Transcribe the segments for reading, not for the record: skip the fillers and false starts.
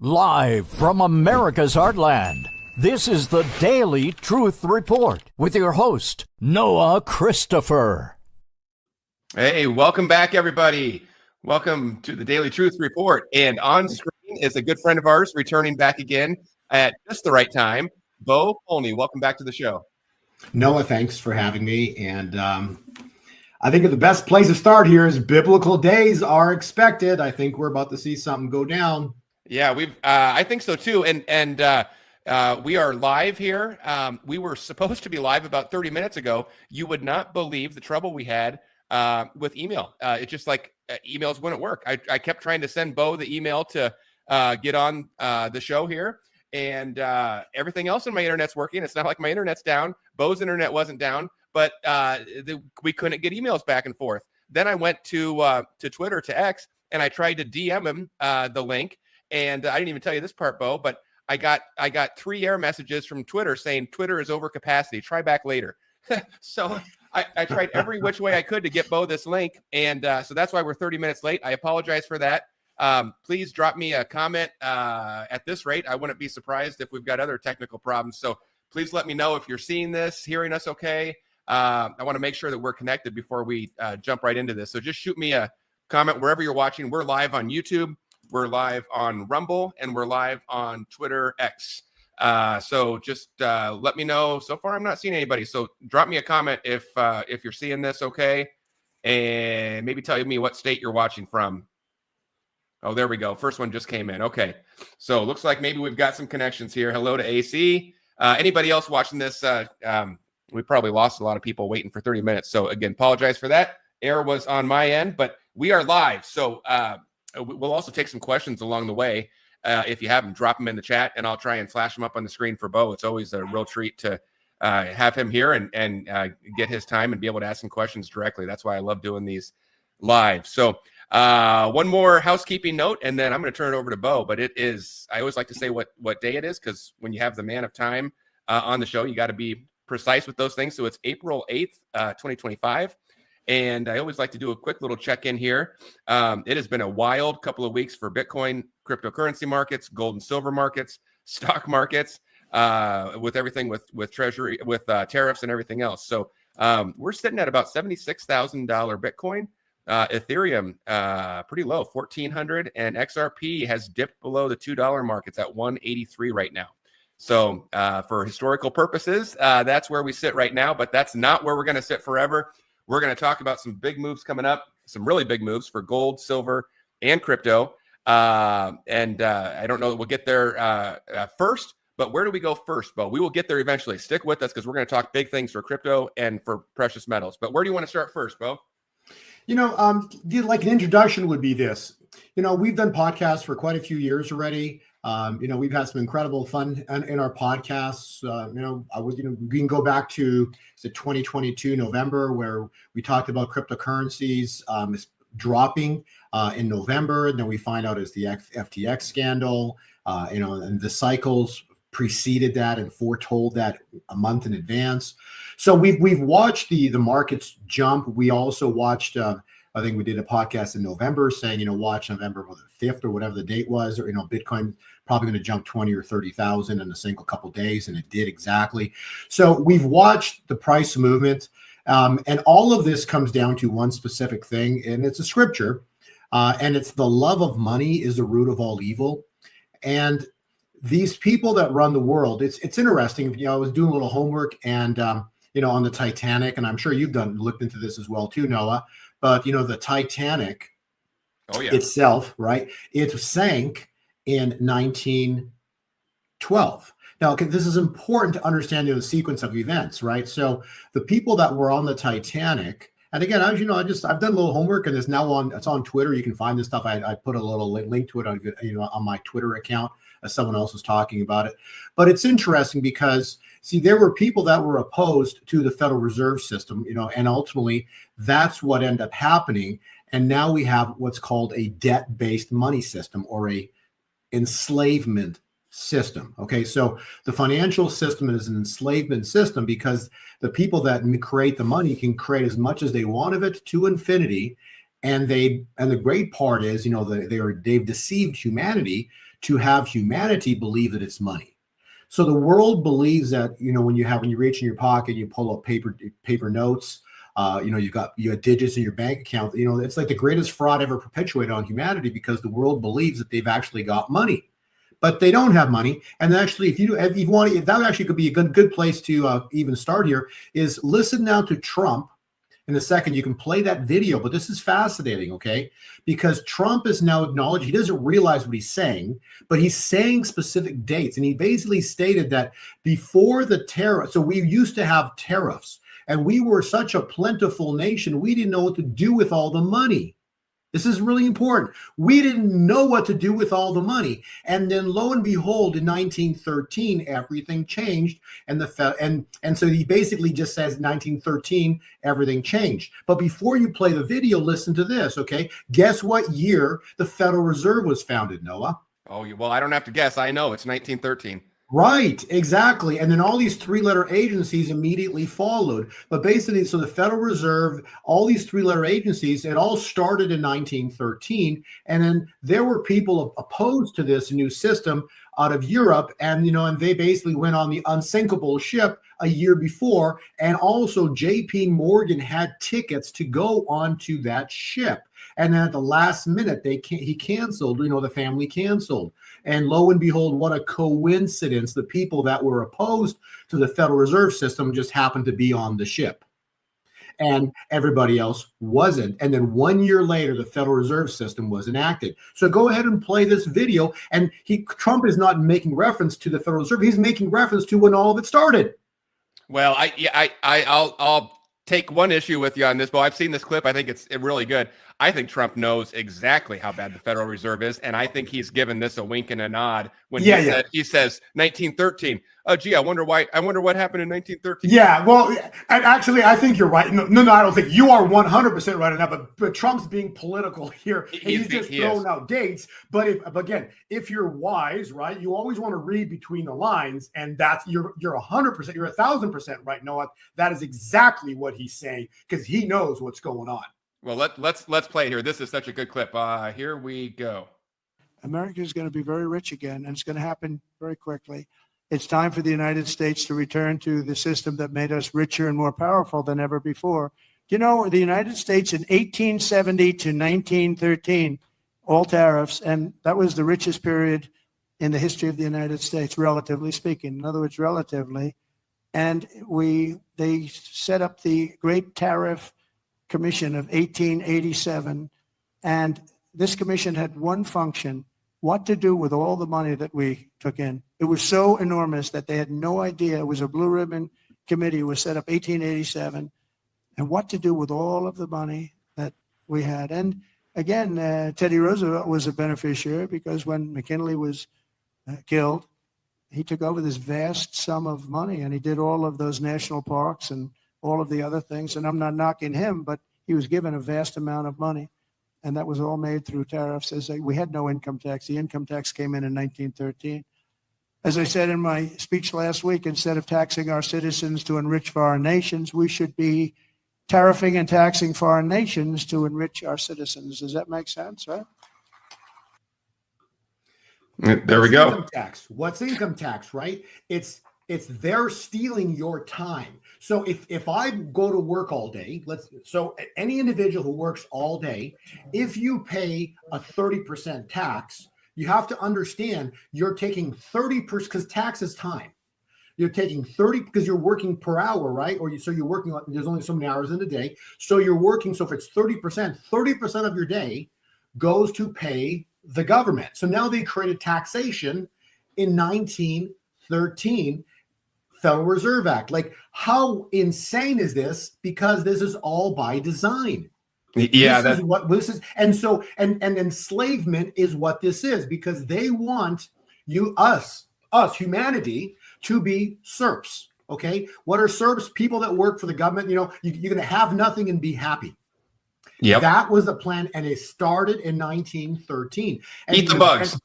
Live from America's heartland, this is the Daily Truth Report with your host, Noah Christopher. Hey, welcome back, everybody. Welcome to the Daily Truth Report. And on screen is a good friend of ours returning back again at just the right time, Polny. Welcome back to the show. Noah, thanks for having me. And I think the best place to start here is biblical days are expected. I think we're about to see something go down. Yeah, I think so too. And we are live here. We were supposed to be live about 30 minutes ago. You would not believe the trouble we had with email. It's just like emails wouldn't work. I kept trying to send Bo the email to get on the show here, and everything else on my internet's working. It's not like my internet's down. Bo's internet wasn't down, but we couldn't get emails back and forth. Then I went to Twitter, to X, and I tried to DM him the link. And I didn't even tell you this part, Bo, but I got 3 error messages from Twitter saying Twitter is over capacity. Try back later. So I tried every which way I could to get Bo this link. And so that's why we're 30 minutes late. I apologize for that. Please drop me a comment at this rate. I wouldn't be surprised if we've got other technical problems. So please let me know if you're seeing this, hearing us okay. I want to make sure that we're connected before we jump right into this. So just shoot me a comment wherever you're watching. We're live on YouTube. We're live on Rumble, and we're live on Twitter X. So just let me know. So far, I'm not seeing anybody. So drop me a comment if you're seeing this okay, and maybe tell me what state you're watching from. Oh, there we go. First one just came in. Okay. So it looks like maybe we've got some connections here. Hello to AC. Anybody else watching this? We probably lost a lot of people waiting for 30 minutes. So again, apologize for that. Error was on my end, but we are live. So we'll also take some questions along the way. If you have them, drop them in the chat, and I'll try and flash them up on the screen for Bo. It's always a real treat to have him here and get his time and be able to ask some questions directly. That's why I love doing these live. So one more housekeeping note, and then I'm going to turn it over to Bo. But it is, I always like to say what day it is, because when you have the man of time on the show, you got to be precise with those things. So it's April 8th, 2025. And I always like to do a quick little check-in here. It has been a wild couple of weeks for Bitcoin, cryptocurrency markets, gold and silver markets, stock markets, with everything with Treasury, with tariffs and everything else. So we're sitting at about $76,000 Bitcoin. Ethereum, pretty low, 1,400, and XRP has dipped below the $2 mark. It's at 183 right now. So for historical purposes, that's where we sit right now, but that's not where we're going to sit forever. We're going to talk about some big moves coming up, some really big moves for gold, silver, and crypto. I don't know that we'll get there first, but where do we go first, Bo? We will get there eventually. Stick with us, because we're going to talk big things for crypto and for precious metals. But where do you want to start first, Bo? Like an introduction would be this. We've done podcasts for quite a few years already. We've had some incredible fun in our podcasts. We can go back to 2022 November, where we talked about cryptocurrencies dropping in November, and then we find out it's the FTX scandal. And the cycles preceded that and foretold that a month in advance. So we've watched the markets jump. We also watched. I think we did a podcast in November saying, watch November 5th or whatever the date was, or, Bitcoin probably going to jump 20 or 30,000 in a single couple of days. And it did exactly. So we've watched the price movement. And all of this comes down to one specific thing, and it's a scripture. And it's the love of money is the root of all evil. And these people that run the world, it's interesting. I was doing a little homework and, on the Titanic, and I'm sure you've looked into this as well too, Noah. But, the Titanic itself, right, it sank in 1912. Now, this is important to understand the sequence of events, right? So the people that were on the Titanic, and again, as you know, I've done a little homework, and it's on Twitter. You can find this stuff. I put a little link to it on my Twitter account as someone else was talking about it. But it's interesting because, see, there were people that were opposed to the Federal Reserve System, and ultimately that's what ended up happening. And now we have what's called a debt-based money system, or a enslavement system. Okay, so the financial system is an enslavement system because the people that create the money can create as much as they want of it to infinity. And the great part is, they've deceived humanity to have humanity believe that it's money. So the world believes that, when you reach in your pocket, you pull up paper notes, you have digits in your bank account, it's like the greatest fraud ever perpetuated on humanity, because the world believes that they've actually got money, but they don't have money. And actually, if you want, that actually could be a good place to even start here, is listen now to Trump. In a second, you can play that video, but this is fascinating, okay? Because Trump is now acknowledged, he doesn't realize what he's saying, but he's saying specific dates. And he basically stated that before the tariff, so we used to have tariffs, and we were such a plentiful nation, we didn't know what to do with all the money. This is really important. We didn't know what to do with all the money. And then lo and behold, in 1913, everything changed. And so he basically just says 1913, everything changed. But before you play the video, listen to this, okay? Guess what year the Federal Reserve was founded, Noah? Oh, well, I don't have to guess. I know it's 1913. Right, exactly. And then all these three-letter agencies immediately followed. But basically, so the Federal Reserve, all these three-letter agencies, it all started in 1913. And then there were people opposed to this new system out of Europe. And, and they basically went on the unsinkable ship a year before. And also JP Morgan had tickets to go onto that ship. And then at the last minute, he canceled, the family canceled. And lo and behold, what a coincidence. The people that were opposed to the Federal Reserve System just happened to be on the ship. And everybody else wasn't. And then 1 year later, the Federal Reserve System was enacted. So go ahead and play this video. And Trump is not making reference to the Federal Reserve. He's making reference to when all of it started. Well, I'll take one issue with you on this, but I've seen this clip. I think it's really good. I think Trump knows exactly how bad the Federal Reserve is, and I think he's given this a wink and a nod when he says 1913. Oh, gee, I wonder what happened in 1913. Yeah, well, and actually, I think you're right. No, I don't think you are 100% right on that. But Trump's being political here. He's just throwing out dates. But if you're wise, right, you always want to read between the lines, and that's you're 100%, you're 1,000% right, Noah. That is exactly what he's saying, because he knows what's going on. Well, let's play it here. This is such a good clip. Here we go. America is going to be very rich again, and it's going to happen very quickly. It's time for the United States to return to the system that made us richer and more powerful than ever before. The United States in 1870 to 1913, all tariffs, and that was the richest period in the history of the United States, relatively speaking. In other words, relatively. And they set up the Great Tariff Commission of 1887, and this commission had one function: what to do with all the money that we took in. It was so enormous that they had no idea. It was a blue ribbon committee. It was set up 1887, and what to do with all of the money that we had. And again, Teddy Roosevelt was a beneficiary, because when McKinley was killed, he took over this vast sum of money, and he did all of those national parks and all of the other things. And I'm not knocking him, but he was given a vast amount of money, and that was all made through tariffs. We had no income tax. The income tax came in 1913. As I said in my speech last week, instead of taxing our citizens to enrich foreign nations, we should be tariffing and taxing foreign nations to enrich our citizens. Does that make sense, right? There we go. Income tax. What's income tax, right? It's they're stealing your time. So if I go to work all day, so any individual who works all day, if you pay a 30% tax, you have to understand you're taking 30%, because tax is time. You're taking 30 because you're working per hour, right? So you're working, there's only so many hours in a day. So you're working, so if it's 30% of your day goes to pay the government. So now they created taxation in 1913, Federal Reserve Act. Like, how insane is this? Because this is all by design. Yeah, this is what this is. And so, and enslavement is what this is, because they want us, humanity, to be serfs. Okay. What are serfs? People that work for the government. You're going to have nothing and be happy. Yeah, that was the plan, and it started in 1913. And eat the bugs.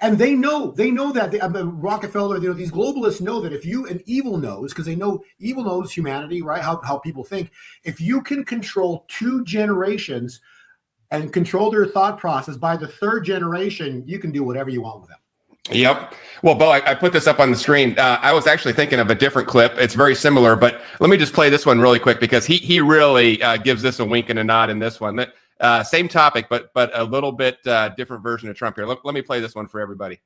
And they know that Rockefeller, these globalists know that and evil knows, because they know evil knows humanity, right? How people think. If you can control 2 generations and control their thought process. By the third generation, you can do whatever you want with them. Yep. Well, Bo, I put this up on the screen. I was actually thinking of a different clip. It's very similar, but let me just play this one really quick because he really gives this a wink and a nod in this one. Same topic, but a little bit different version of Trump here. Let me play this one for everybody.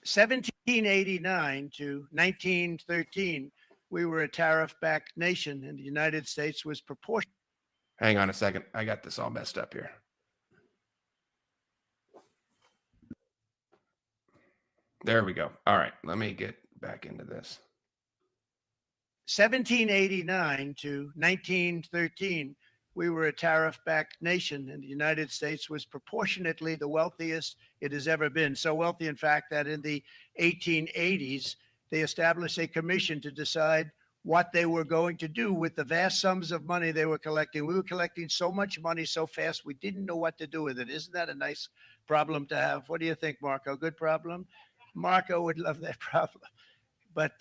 1789 to 1913, we were a tariff-backed nation, and the United States was proportional. Hang on a second. I got this all messed up here. There we go. All right. Let me get back into this. 1789 to 1913, we were a tariff-backed nation, and the United States was proportionately the wealthiest it has ever been. So wealthy, in fact, that in the 1880s, they established a commission to decide what they were going to do with the vast sums of money they were collecting. We were collecting so much money so fast, we didn't know what to do with it. Isn't that a nice problem to have? What do you think, Marco? Good problem? Marco would love that problem. But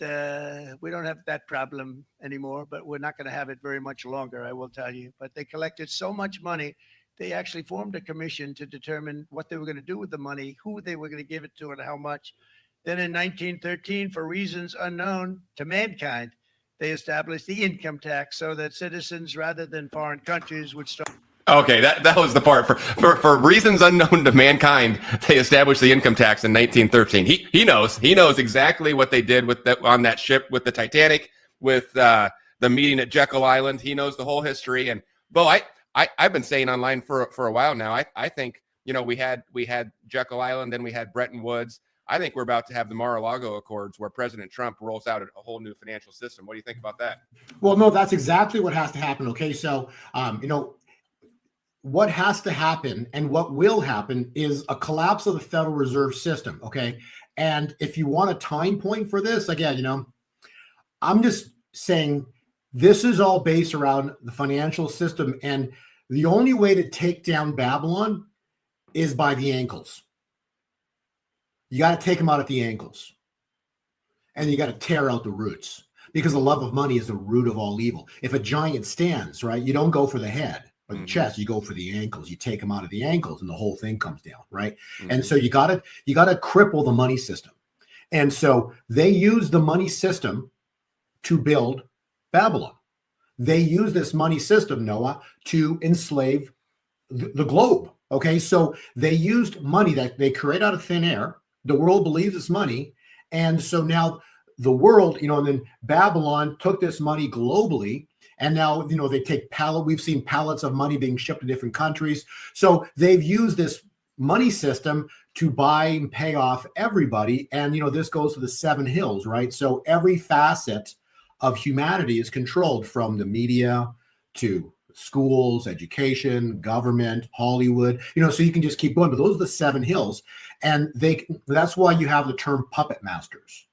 we don't have that problem anymore, but we're not going to have it very much longer, I will tell you. But they collected so much money, they actually formed a commission to determine what they were going to do with the money, who they were going to give it to, and how much. Then in 1913, for reasons unknown to mankind, they established the income tax so that citizens, rather than foreign countries, would start. Okay, that was the part. For reasons unknown to mankind, they established the income tax in 1913. He knows exactly what they did with that on that ship with the Titanic, with the meeting at Jekyll Island. He knows the whole history. And Bo, I've been saying online for a while now. I think we had Jekyll Island, then we had Bretton Woods. I think we're about to have the Mar-a-Lago Accords, where President Trump rolls out a whole new financial system. What do you think about that? Well, no, that's exactly what has to happen. Okay, so what has to happen and what will happen is a collapse of the Federal Reserve System. Okay. And if you want a time point for this, again, I'm just saying this is all based around the financial system. And the only way to take down Babylon is by the ankles. You got to take them out at the ankles. And you got to tear out the roots, because the love of money is the root of all evil. If a giant stands, right, you don't go for the head or the chest, you go for the ankles. You take them out of the ankles and the whole thing comes down, right? And so you got to cripple the money system. And so they use the money system to build Babylon. They use this money system, Noah, to enslave the globe. Okay, so they used money that they create out of thin air. The world believes it's money. And so now the world, and then Babylon took this money globally. And now, they take we've seen pallets of money being shipped to different countries. So they've used this money system to buy and pay off everybody. And, this goes to the 7 hills, right? So every facet of humanity is controlled, from the media to schools, education, government, Hollywood, so you can just keep going. But those are the 7 hills. And that's why you have the term puppet masters.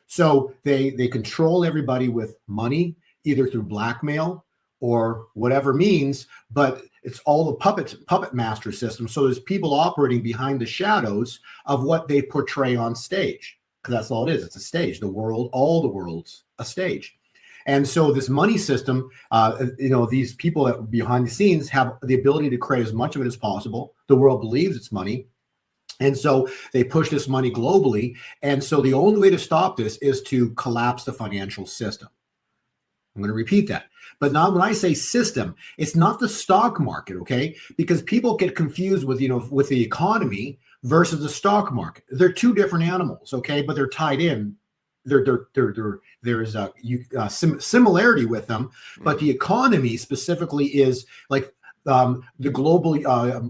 So they control everybody with money, either through blackmail or whatever means, but it's all the puppet master system. So there's people operating behind the shadows of what they portray on stage, because that's all it is. It's a stage. All the world's a stage. And so this money system, these people that behind the scenes have the ability to create as much of it as possible. The world believes it's money. And so they push this money globally. And so the only way to stop this is to collapse the financial system. I'm going to repeat that. But now when I say system, it's not the stock market, okay? Because people get confused with, with the economy versus the stock market. They're two different animals, okay? But they're tied in. There's a similarity with them. But the economy specifically is like the global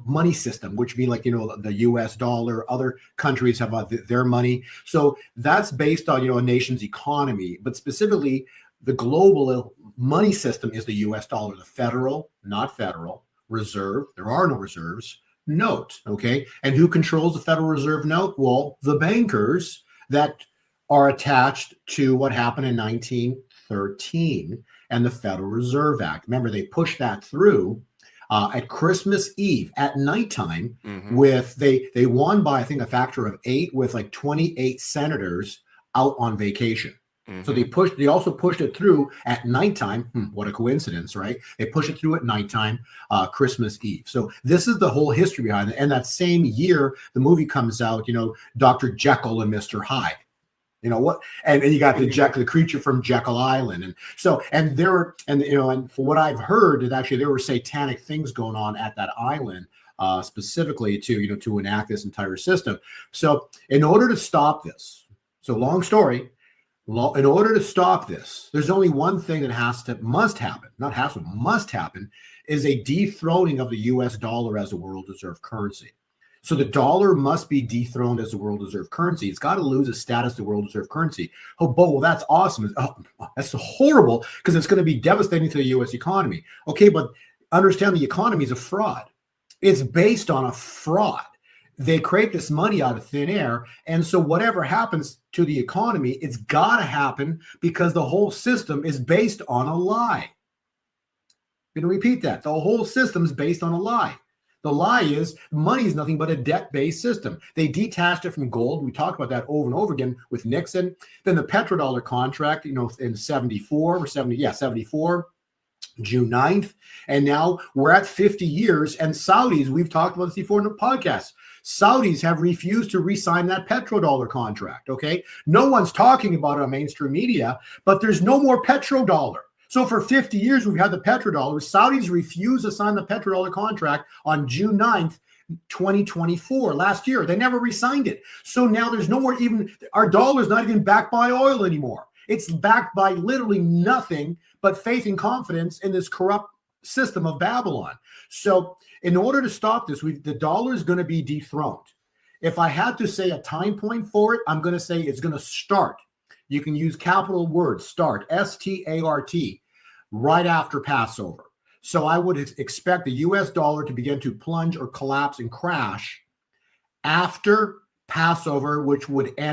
money system, which would be like, the US dollar. Other countries have their money. So that's based on, a nation's economy. But specifically, the global money system is the US dollar, the federal, not federal, reserve. There are no reserves. Note, okay? And who controls the Federal Reserve note? Well, the bankers that are attached to what happened in 1913 and the Federal Reserve Act. Remember, they pushed that through at Christmas Eve at nighttime. With they won by, I think, a factor of 8, with like 28 senators out on vacation. So they also pushed it through at nighttime. What a coincidence, right? They push it through at nighttime, Christmas Eve. So this is the whole history behind it. And that same year, the movie comes out, Dr. Jekyll and Mr. Hyde. You know what? And you got the creature from Jekyll Island. And so, and for what I've heard, that actually there were satanic things going on at that island, specifically to enact this entire system. So in order to stop this, long story, in order to stop this, there's only one thing that must happen, is a dethroning of the US dollar as a world reserve currency. So the dollar must be dethroned as a world reserve currency. It's got to lose its status as a world reserve currency. Oh, well, that's awesome. Oh, that's horrible because it's going to be devastating to the US economy. Okay, but understand the economy is a fraud. It's based on a fraud. They create this money out of thin air. And so whatever happens to the economy, it's got to happen because the whole system is based on a lie. I'm going to repeat that. The whole system is based on a lie. The lie is money is nothing but a debt-based system. They detached it from gold. We talked about that over and over again with Nixon. Then the petrodollar contract, in 74, June 9th. And now we're at 50 years. And Saudis, we've talked about this before in the podcast, Saudis have refused to re-sign that petrodollar contract, okay? No one's talking about it on mainstream media, but there's no more petrodollar. So for 50 years, we've had the petrodollar. Saudis refused to sign the petrodollar contract on June 9th, 2024, last year. They never re-signed it. So now there's no more our dollar's not even backed by oil anymore. It's backed by literally nothing but faith and confidence in this corrupt system of Babylon. So in order to stop this, the dollar is going to be dethroned. If I had to say a time point for it, I'm going to say it's going to start. You can use capital words, start, S-T-A-R-T, right after Passover. So I would expect the US dollar to begin to plunge or collapse and crash after Passover,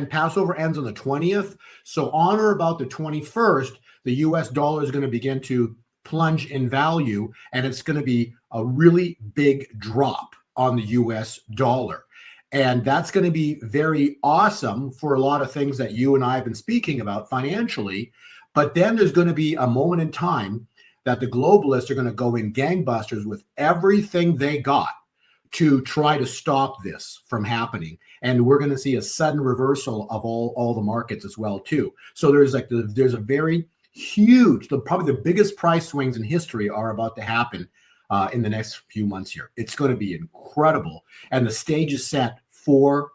Passover ends on the 20th. So on or about the 21st, the US dollar is going to begin to plunge in value, and it's going to be a really big drop on the US dollar. And that's going to be very awesome for a lot of things that you and I have been speaking about financially. But then there's going to be a moment in time that the globalists are going to go in gangbusters with everything they got to try to stop this from happening. And we're going to see a sudden reversal of all the markets as well, too. So there's a very huge, probably the biggest price swings in history are about to happen in the next few months here. It's going to be incredible. And the stage is set for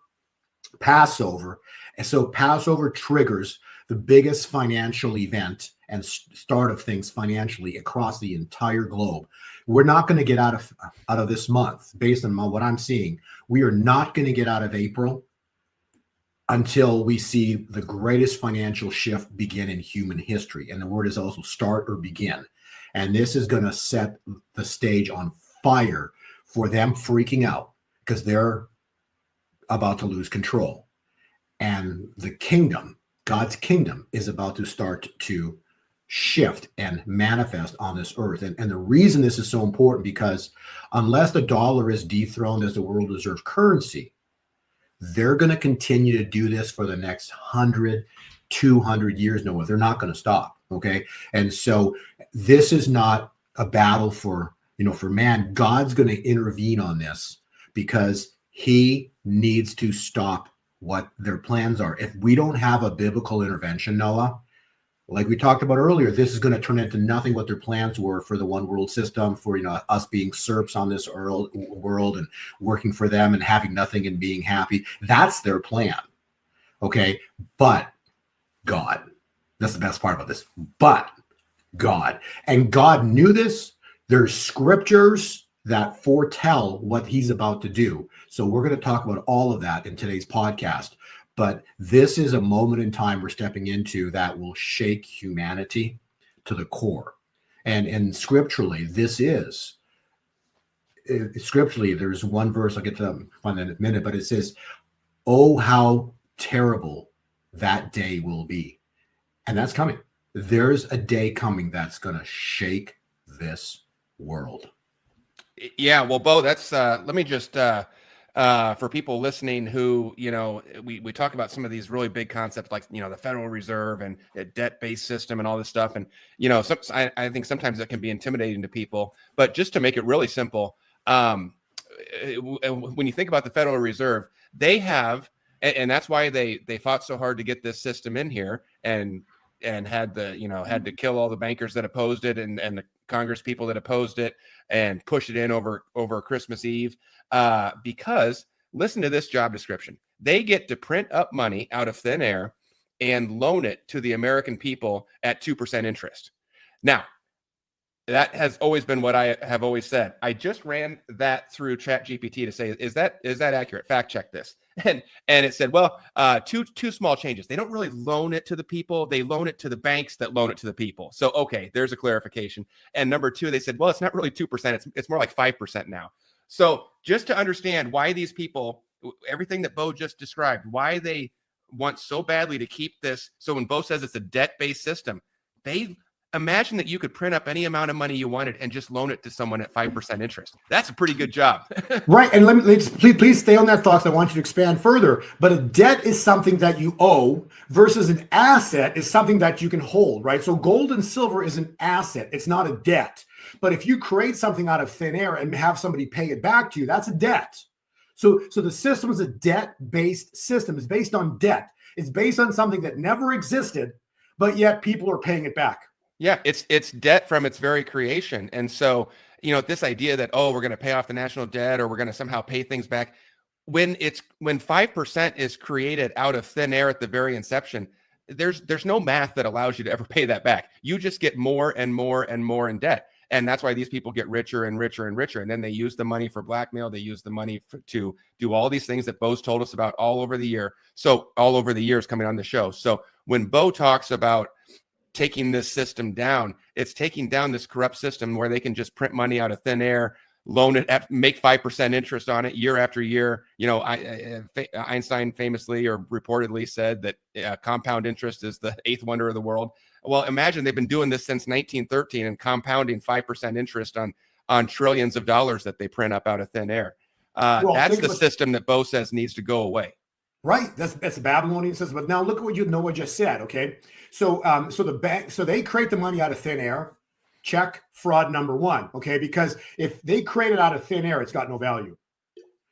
Passover. And so Passover triggers the biggest financial event and start of things financially across the entire globe. We're not going to get out of this month, based on what I'm seeing. We are not going to get out of April until we see the greatest financial shift begin in human history. And the word is also start or begin. And this is going to set the stage on fire for them freaking out because they're about to lose control. And the kingdom, God's kingdom, is about to start to shift and manifest on this earth. And the reason this is so important, because unless the dollar is dethroned as the world reserve currency, they're going to continue to do this for the next 100, 200 years. No, they're not going to stop. Okay. And so this is not a battle for man. God's going to intervene on this because he needs to stop what their plans are. If we don't have a biblical intervention, Noah, like we talked about earlier, this is going to turn into nothing what their plans were for the one world system, for us being serfs on this world and working for them and having nothing and being happy. That's their plan. Okay. But God, that's the best part about this. But God, and God knew this. There's scriptures that foretell what he's about to do. So we're going to talk about all of that in today's podcast. But this is a moment in time we're stepping into that will shake humanity to the core. And scripturally, scripturally, there's one verse, I'll get to find that in a minute, but it says, oh, how terrible that day will be. And that's coming. There's a day coming that's going to shake this world. Yeah, well, Bo, that's let me just for people listening who, we talk about some of these really big concepts like, the Federal Reserve and a debt-based system and all this stuff. And, I think sometimes that can be intimidating to people, but just to make it really simple, when you think about the Federal Reserve, they have, and that's why they fought so hard to get this system in here and had to kill all the bankers that opposed it and the Congress people that opposed it and push it in over Christmas Eve. Because listen to this job description. They get to print up money out of thin air and loan it to the American people at 2% interest. Now, that has always been what I have always said. I just ran that through ChatGPT to say, is that accurate? Fact check this. And it said, well, two small changes. They don't really loan it to the people. They loan it to the banks that loan it to the people. So, okay, there's a clarification. And number two, they said, well, it's not really 2%. It's more like 5% now. So just to understand why these people, everything that Bo just described, why they want so badly to keep this. So when Bo says it's a debt-based system, they imagine that you could print up any amount of money you wanted and just loan it to someone at 5% interest. That's a pretty good job. Right. And please stay on that thought. I want you to expand further. But a debt is something that you owe versus an asset is something that you can hold, right? So gold and silver is an asset. It's not a debt. But if you create something out of thin air and have somebody pay it back to you, that's a debt. So the system is a debt-based system. It's based on debt. It's based on something that never existed, but yet people are paying it back. Yeah, it's debt from its very creation. And so, this idea that, we're going to pay off the national debt or we're going to somehow pay things back, when 5% is created out of thin air at the very inception, there's no math that allows you to ever pay that back. You just get more and more and more in debt. And that's why these people get richer and richer and richer. And then they use the money for blackmail. They use the money to do all these things that Bo's told us about all over the year. So all over the years coming on the show. So when Bo talks about taking this system down, it's taking down this corrupt system where they can just print money out of thin air, loan it, make 5% interest on it year after year. Einstein famously or reportedly said that compound interest is the eighth wonder of the world. Well, imagine they've been doing this since 1913 and compounding 5% interest on trillions of dollars that they print up out of thin air. That's the system that Bo says needs to go away. Right. That's a Babylonian system. But now look at what Noah just said. Okay. So the bank, so they create the money out of thin air. Check fraud number one. Okay. Because if they create it out of thin air, it's got no value.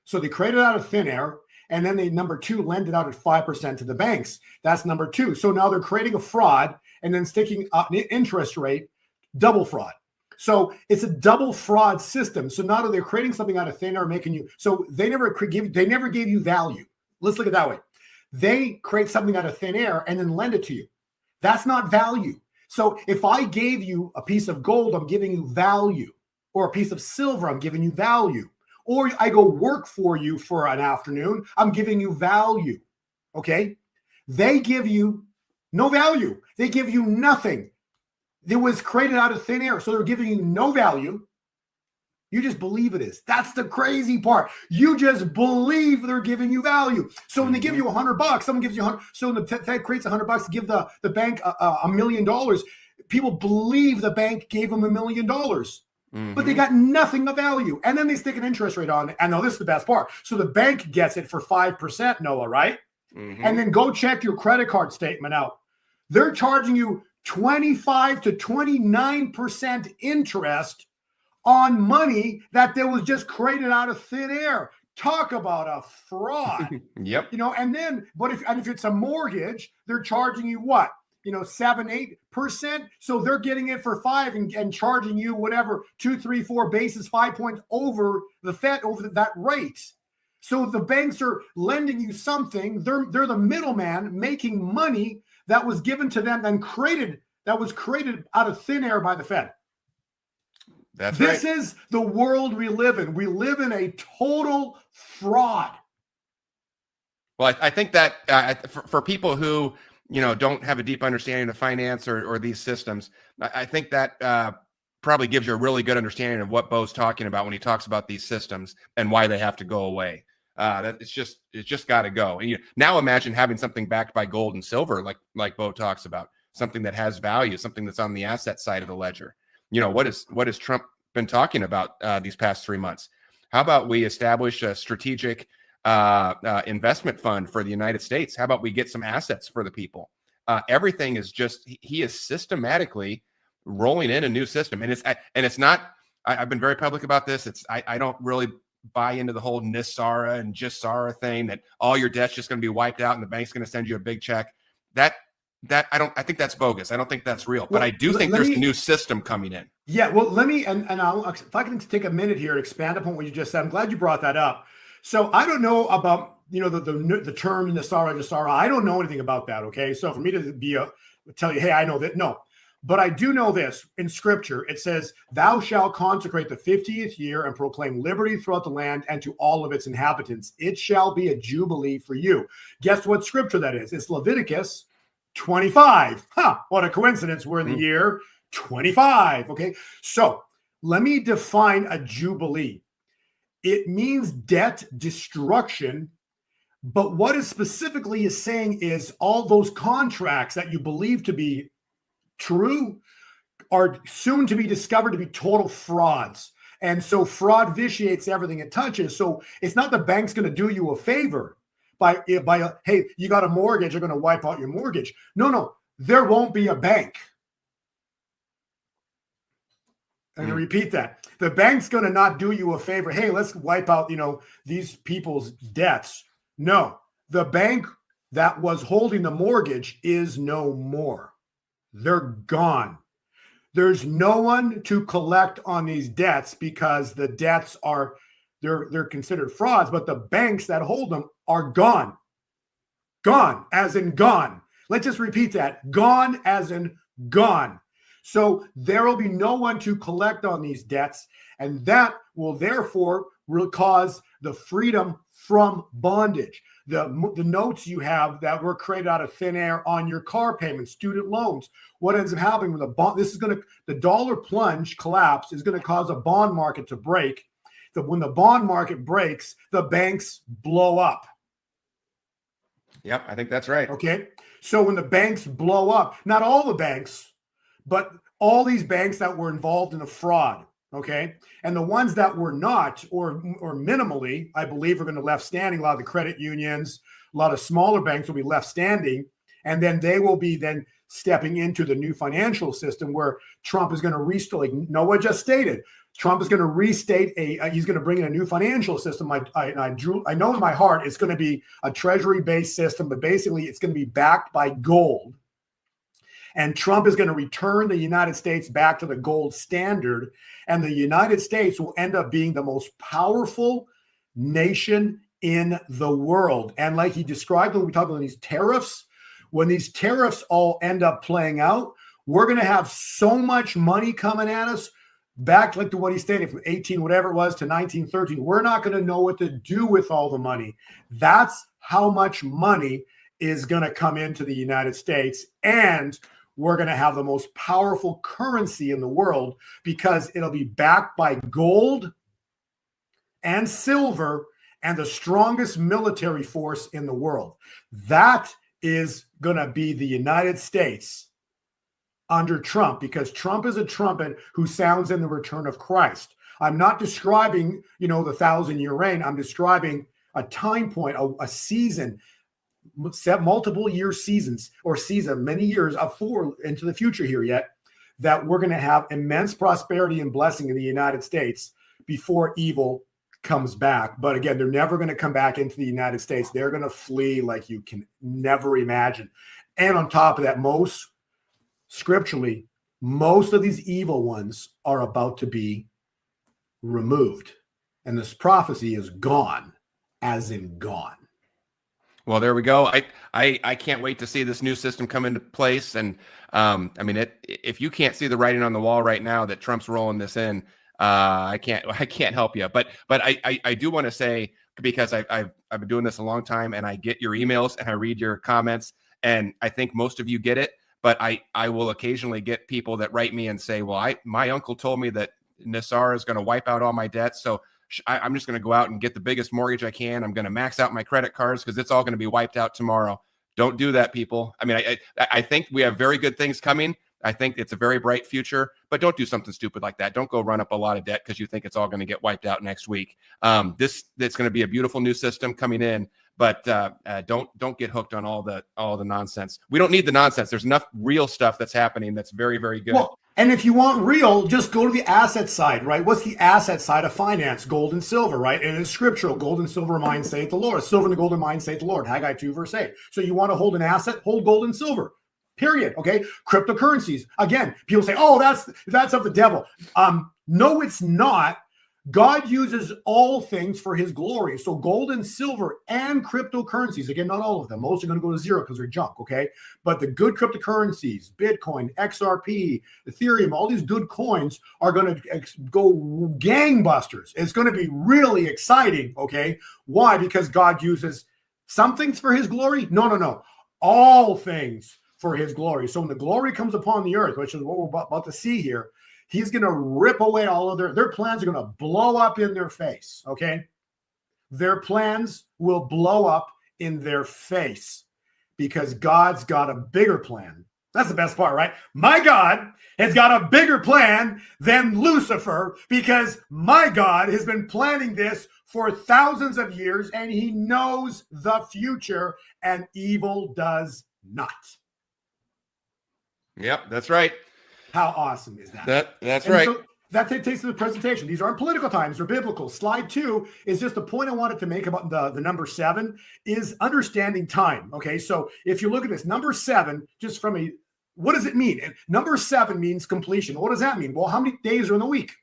So they create it out of thin air. And then they, number two, lend it out at 5% to the banks. That's number two. So now they're creating a fraud and then sticking an interest rate, double fraud. So it's a double fraud system. So now they're creating something out of thin air, making you, so they never gave you value. Let's look at it that way. They create something out of thin air and then lend it to you. That's not value. So if I gave you a piece of gold, I'm giving you value, or a piece of silver, I'm giving you value. Or I go work for you for an afternoon, I'm giving you value. Okay? They give you no value. They give you nothing. It was created out of thin air, so they're giving you no value. You just believe it is. That's the crazy part. You just believe they're giving you value. So when they give you $100, someone gives you 100. So when the Fed creates $100 to give the bank $1 million, people believe the bank gave them $1 million. But they got nothing of value. And then they stick an interest rate on it. And now this is the best part. So the bank gets it for 5%, Noah, right? And then go check your credit card statement out. They're charging you 25 to 29% interest on money that was just created out of thin air. Talk about a fraud. Yep. And then, if it's a mortgage, they're charging you what? 7-8%. So they're getting it for 5% and charging you whatever 2, 3, 4 basis, 5 points over the Fed, over that rate. So the banks are lending you something. They're the middleman making money that was given to them and that was created out of thin air by the Fed. This is the world we live in. We live in a total fraud. Well, I think that for people who don't have a deep understanding of finance or these systems, I think that probably gives you a really good understanding of what Bo's talking about when he talks about these systems and why they have to go away. That it's just got to go. And now imagine having something backed by gold and silver, like Bo talks about, something that has value, something that's on the asset side of the ledger. What has Trump been talking about these past 3 months? How about we establish a strategic investment fund for the United States? How about we get some assets for the people? Everything is just, he is systematically rolling in a new system. And it's not, I've been very public about this. I don't really buy into the whole NISARA and JISARA thing that all your debt's just going to be wiped out and the bank's going to send you a big check. I think that's bogus. I don't think that's real, but I do think there's a new system coming in. Yeah, well, let me, and if I can take a minute here to expand upon what you just said, I'm glad you brought that up. So I don't know about, the term NISARA, JISARA. I don't know anything about that, okay? So for me to tell you, hey, I know that, no. But I do know this. In Scripture, it says, thou shalt consecrate the 50th year and proclaim liberty throughout the land and to all of its inhabitants. It shall be a jubilee for you. Guess what Scripture that is? It's Leviticus 25. What a coincidence. We're in the year 25. Okay. So let me define a jubilee. It means debt destruction. But what it specifically is saying is all those contracts that you believe to be true are soon to be discovered to be total frauds. And so fraud vitiates everything it touches. So it's not the bank's going to do you a favor by hey, you got a mortgage, you're going to wipe out your mortgage. No, there won't be a bank. I'm going to repeat that. The bank's going to not do you a favor. Hey, let's wipe out, these people's debts. No, the bank that was holding the mortgage is no more. They're gone. There's no one to collect on these debts because the debts are, they're considered frauds, but the banks that hold them are gone. Gone, as in gone. Let's just repeat that. Gone, as in gone. So there will be no one to collect on these debts, and that will therefore cause the freedom from bondage. The notes you have that were created out of thin air on your car payments, student loans. What ends up happening with the dollar plunge collapse is going to cause a bond market to break. When the bond market breaks, the banks blow up. Yep, I think that's right. Okay. So when the banks blow up, not all the banks, but all these banks that were involved in a fraud, okay? And the ones that were not, or minimally, I believe, are going to be left standing. A lot of the credit unions, a lot of smaller banks will be left standing, and then they will be then stepping into the new financial system where Trump is going to restore, like Noah just stated, Trump is going to restate he's going to bring in a new financial system. I know in my heart it's going to be a treasury-based system, but basically it's going to be backed by gold. And Trump is going to return the United States back to the gold standard. And the United States will end up being the most powerful nation in the world. And like he described when we talk about these tariffs, when these tariffs all end up playing out, we're going to have so much money coming at us. Back like to what he stated from 18, whatever it was, to 1913, we're not going to know what to do with all the money. That's how much money is going to come into the United States. And we're going to have the most powerful currency in the world because it'll be backed by gold and silver and the strongest military force in the world. That is going to be the United States under Trump, because Trump is a trumpet who sounds in the return of Christ. I'm not describing, the 1,000-year reign. I'm describing a time point, a season, multiple year seasons, or many years forward into the future here yet, that we're going to have immense prosperity and blessing in the United States before evil comes back. But again, they're never going to come back into the United States. They're going to flee like you can never imagine. And on top of that, scripturally, most of these evil ones are about to be removed. And this prophecy is gone, as in gone. Well, there we go. I can't wait to see this new system come into place. And if you can't see the writing on the wall right now that Trump's rolling this in, I can't help you. But I do want to say, because I've been doing this a long time, and I get your emails and I read your comments, and I think most of you get it. But I will occasionally get people that write me and say, well, my uncle told me that NISARA is going to wipe out all my debts, so I'm just going to go out and get the biggest mortgage I can. I'm going to max out my credit cards because it's all going to be wiped out tomorrow. Don't do that, people. I think we have very good things coming. I think it's a very bright future, but don't do something stupid like that. Don't go run up a lot of debt because you think it's all going to get wiped out next week. It's going to be a beautiful new system coming in, but don't get hooked on all the nonsense. We don't need the nonsense. There's enough real stuff that's happening that's very, very good. Well, and if you want real, just go to the asset side, right? What's the asset side of finance? Gold and silver, right? And it's scriptural. Gold and silver mine, saith the Lord. Silver and the gold and mine, saith the Lord. Haggai 2, verse 8. So you want to hold an asset, hold gold and silver. Period. Okay. Cryptocurrencies. Again, people say, oh, that's of the devil. No, it's not. God uses all things for his glory. So gold and silver and cryptocurrencies, again, not all of them. Most are going to go to zero because they're junk, okay? But the good cryptocurrencies, Bitcoin, XRP, Ethereum, all these good coins are going to go gangbusters. It's going to be really exciting, okay? Why? Because God uses some things for his glory? No. All things for his glory. So when the glory comes upon the earth, which is what we're about to see here, he's going to rip away all of their plans are going to blow up in their face, okay? Their plans will blow up in their face because God's got a bigger plan. That's the best part, right? My God has got a bigger plan than Lucifer because my God has been planning this for thousands of years and he knows the future and evil does not. Yep, that's right. How awesome is that? That's right. So that takes to the presentation. These aren't political times, they're biblical. Slide 2 is just the point I wanted to make about the number 7 is understanding time. Okay, so if you look at this, number 7, just from what does it mean? Number 7 means completion. What does that mean? Well, how many days are in the week?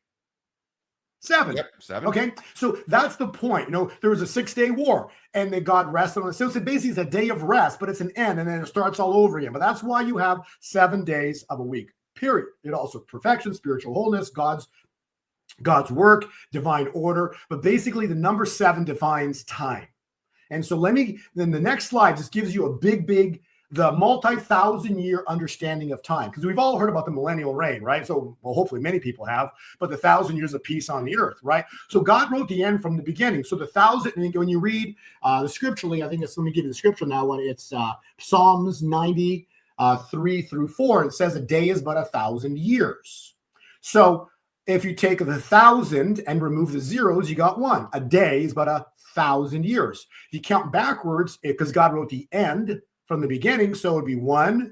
7. Yep, 7. Okay, so that's the point. There was a 6-day war, and then God rested on it. So basically, it's a day of rest, but it's an end, and then it starts all over again. But that's why you have 7 days of a week. Period. It also perfection, spiritual wholeness, God's work, divine order. But basically, the number 7 defines time. And so then the next slide just gives you a big, the multi-thousand year understanding of time. Because we've all heard about the millennial reign, right? So, well, hopefully many people have, but the 1,000 years of peace on the earth, right? So God wrote the end from the beginning. So the 1,000, when you read the scripturally, I think let me give you the scripture now. It's Psalms 90, 3 through 4, it says a day is but 1,000 years. So if you take the 1,000 and remove the zeros, you got 1. A day is but 1,000 years. If you count backwards, because God wrote the end from the beginning, so it would be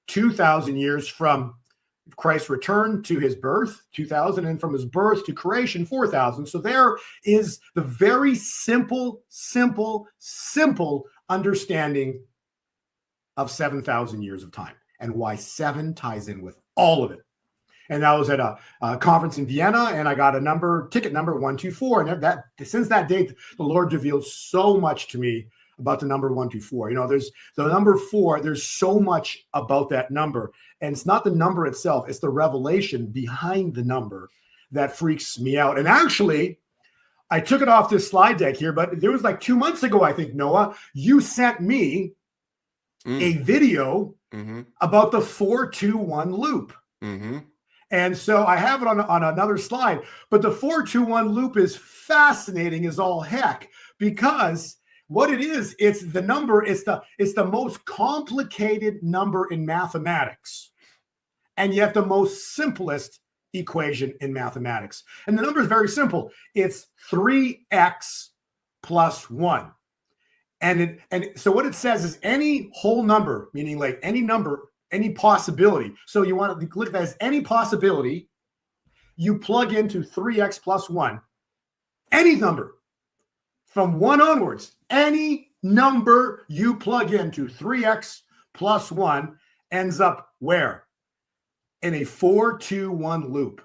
2,000 years from Christ's return to his birth, 2,000, and from his birth to creation, 4,000. So there is the very simple understanding of 7,000 years of time and why 7 ties in with all of it. And I was at a conference in Vienna and I got ticket number 124. And since that date, the Lord revealed so much to me about the number 124. There's the number 4. There's so much about that number. And it's not the number itself. It's the revelation behind the number that freaks me out. And actually, I took it off this slide deck here, but there was like 2 months ago, I think, Noah, you sent me a video about the 4-2-1 loop. And so I have it on another slide, but the 4-2-1 loop is fascinating as all heck because what it is, it's the number, it's the most complicated number in mathematics, and yet the most simplest equation in mathematics. And the number is very simple. It's 3x plus 1. And so what it says is any whole number, meaning like any number, any possibility. So you want to look at that as any possibility, you plug into 3x plus 1, any number from 1 onwards, any number you plug into 3x plus 1 ends up where? In a 4-2-1 loop.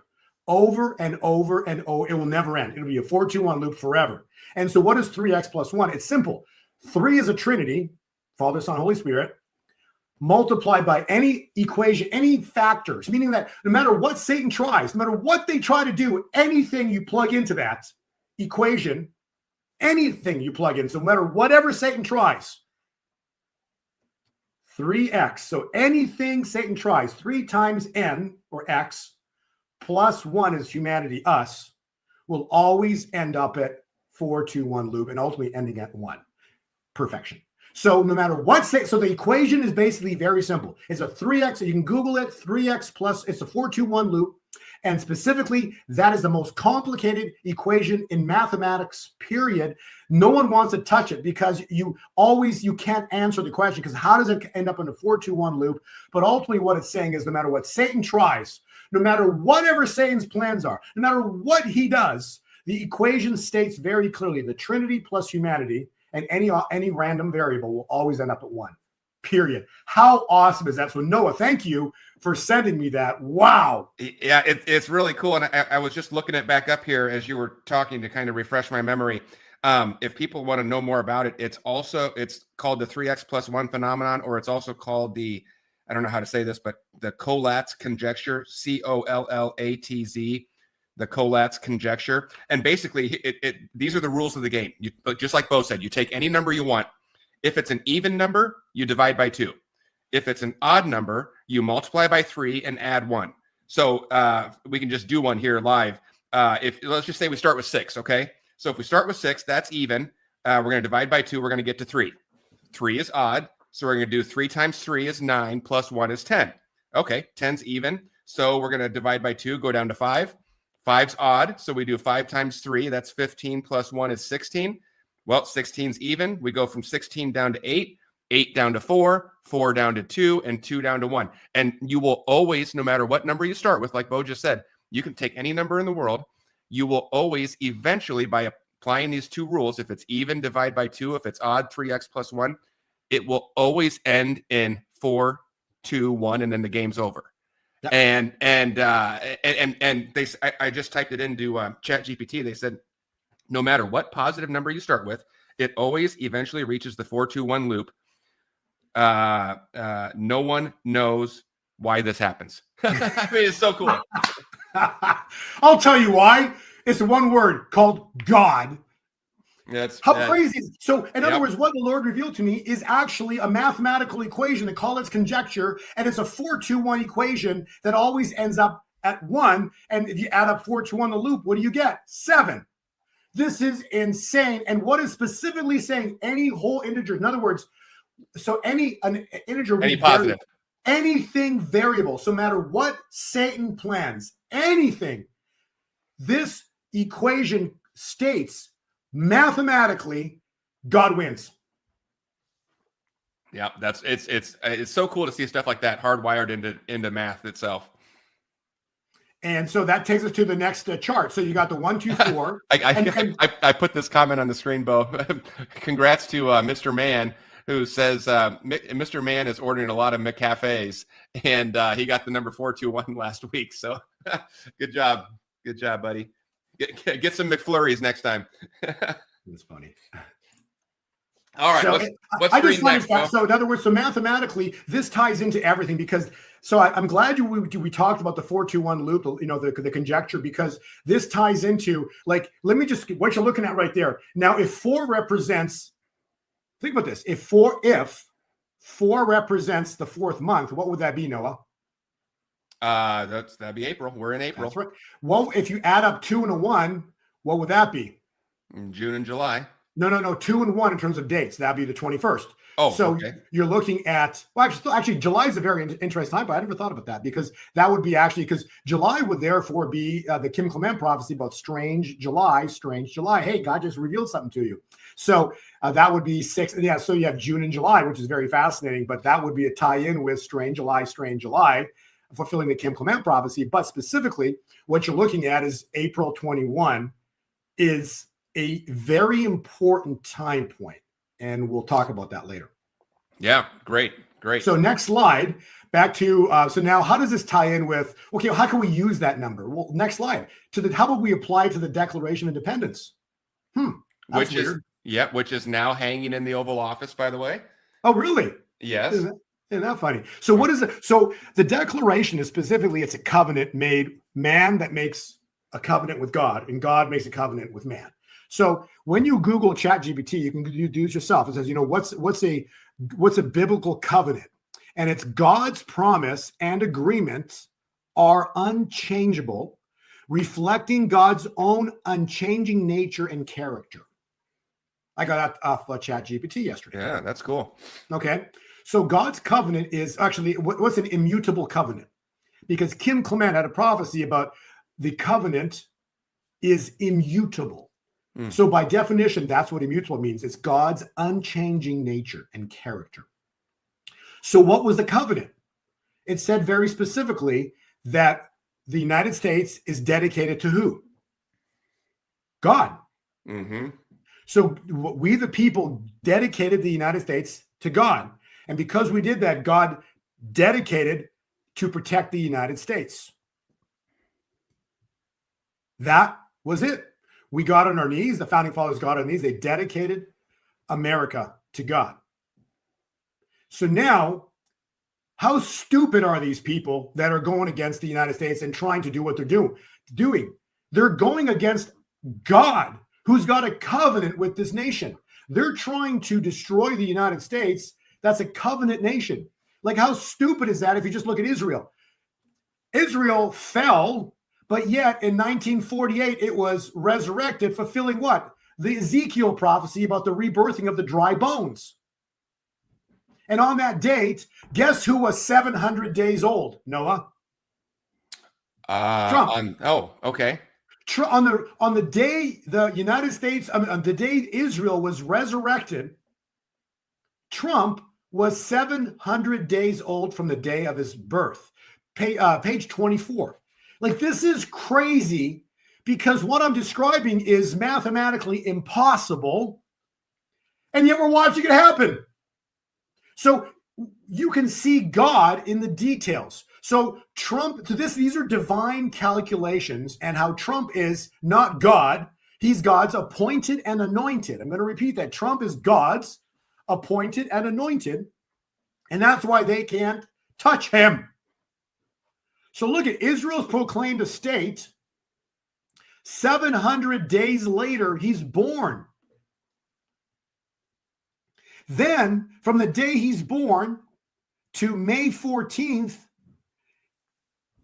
Over and over and over. It will never end. It'll be a 4-2-1 loop forever. And so what is 3x plus 1? It's simple. 3 is a trinity, Father, Son, Holy Spirit, multiplied by any equation, any factors, meaning that no matter what Satan tries, no matter what they try to do, anything you plug into that equation, anything you plug in, so no matter whatever Satan tries, 3x. So anything Satan tries, 3 times n, or x, plus 1 is humanity, us, will always end up at 4-2-1 loop and ultimately ending at 1. Perfection. So no matter what, so the equation is basically very simple. It's a 3x, you can Google it, 3x plus, it's a 4-2-1 loop. And specifically, that is the most complicated equation in mathematics, period. No one wants to touch it because you can't answer the question, because how does it end up in a 4-2-1 loop? But ultimately what it's saying is no matter what Satan tries, no matter whatever Satan's plans are, no matter what he does, the equation states very clearly the Trinity plus humanity and any random variable will always end up at 1, period. How awesome is that? So Noah, thank you for sending me that. Wow. Yeah, it's really cool. And I was just looking it back up here as you were talking to kind of refresh my memory. If people want to know more about it, it's called the 3x plus 1 phenomenon, or it's also called I don't know how to say this, but the Collatz conjecture, Collatz, the Collatz conjecture. And basically these are the rules of the game. But just like Bo said, you take any number you want. If it's an even number, you divide by 2. If it's an odd number, you multiply by 3 and add 1. So we can just do one here live. Let's just say we start with 6, okay? So if we start with 6, that's even. We're going to divide by 2. We're going to get to 3. 3 is odd. So we're going to do 3 times 3 is 9 plus 1 is 10. Okay, 10's even. So we're going to divide by 2, go down to 5. 5's odd. So we do 5 times 3. That's 15 plus 1 is 16. Well, 16's even. We go from 16 down to 8. 8 down to 4, 4 down to 2, and 2 down to 1. And you will always, no matter what number you start with, like Bo just said, you can take any number in the world. You will always eventually, by applying these 2 rules, if it's even, divide by 2. If it's odd, 3x plus 1, it will always end in 4, 2, 1, and then the game's over. Yep. And I just typed it into ChatGPT. They said, no matter what positive number you start with, it always eventually reaches the 4-2-1 loop. No one knows why this happens. I mean, it's so cool. I'll tell you why. It's one word called God. How crazy is it? So, in other words, what the Lord revealed to me is actually a mathematical equation. They call it conjecture, and it's a 4-2-1 equation that always ends up at 1. And if you add up 4-2-1 the loop, what do you get? 7. This is insane. And what is specifically saying any whole integer? In other words, so an integer, any positive, anything variable. So no matter what Satan plans, anything, this equation states mathematically, God wins. Yeah, it's so cool to see stuff like that hardwired into math itself. And so that takes us to the next chart. So you got the 1, 2, 4. I put this comment on the screen, Bo. Congrats to Mr. Man, who says Mr. Man is ordering a lot of McCafes, and he got the number 4-2-1 last week. So good job, buddy. Get some McFlurries next time. That's funny. All right, so let's I just next, that. So in other words, so mathematically, this ties into everything because. So I'm glad we talked about the 4-2-1 loop, the conjecture, because this ties into, like, let me just, what you're looking at right there. Now, if 4 represents, think about this. If 4 represents the 4th month, what would that be, Noah? That'd be April. We're in April. That's right. Well, if you add up 2 and a 1, what would that be? June and July. No. 2 and 1 in terms of dates. That'd be the 21st. Oh, so okay. You're looking at, well, actually, July is a very interesting time, but I never thought about that because that would be because July would therefore be the Kim Clement prophecy about strange July. Hey, God just revealed something to you. So that would be 6. Yeah. So you have June and July, which is very fascinating, but that would be a tie-in with strange July, fulfilling the Kim Clement prophecy. But specifically, what you're looking at is April 21 is a very important time point. And we'll talk about that later. Yeah, great. So next slide, back to, so now how does this tie in with, okay, how can we use that number? Well, next slide, how about we apply to the Declaration of Independence? Which is now hanging in the Oval Office, by the way. Oh, really? Yes. Isn't that funny? So what is it? So the Declaration is specifically, it's a covenant made, man that makes a covenant with God, and God makes a covenant with man. So when you Google ChatGPT, you can do it yourself. It says, what's a biblical covenant? And it's God's promise and agreement are I got that off ChatGPT yesterday. Yeah, that's cool. Okay. So God's covenant is actually, what's an immutable covenant? Because Kim Clement had a prophecy about the covenant is immutable. So by definition, that's what immutable means. It's God's unchanging nature and character. So what was the covenant? It said very specifically that the United States is dedicated to who? God. Mm-hmm. So we, the people, dedicated the United States to God. And because we did that, God dedicated to protect the United States. That was it. We got on our knees. The founding fathers got on their knees. They dedicated America to God. So now, how stupid are these people that are going against the United States and trying to do what they're doing? They're going against God, who's got a covenant with this nation. They're trying to destroy the United States. That's a covenant nation. Like, how stupid is that if you just look at Israel? Israel fell, but yet in 1948, it was resurrected, fulfilling what? The Ezekiel prophecy about the rebirthing of the dry bones. And on that date, guess who was 700 days old, Noah? Trump. Okay. On the day the United States, on the day Israel was resurrected, Trump was 700 days old from the day of his birth. Page 24. Like, this is crazy because what I'm describing is mathematically impossible, and yet we're watching it happen. So you can see God in the details. So Trump, these are divine calculations, and how Trump is not God. He's God's appointed and anointed. I'm going to repeat that. Trump is God's appointed and anointed, and that's why they can't touch him. So look at Israel's proclaimed a state. 700 days later, he's born. Then, from the day he's born to May 14th,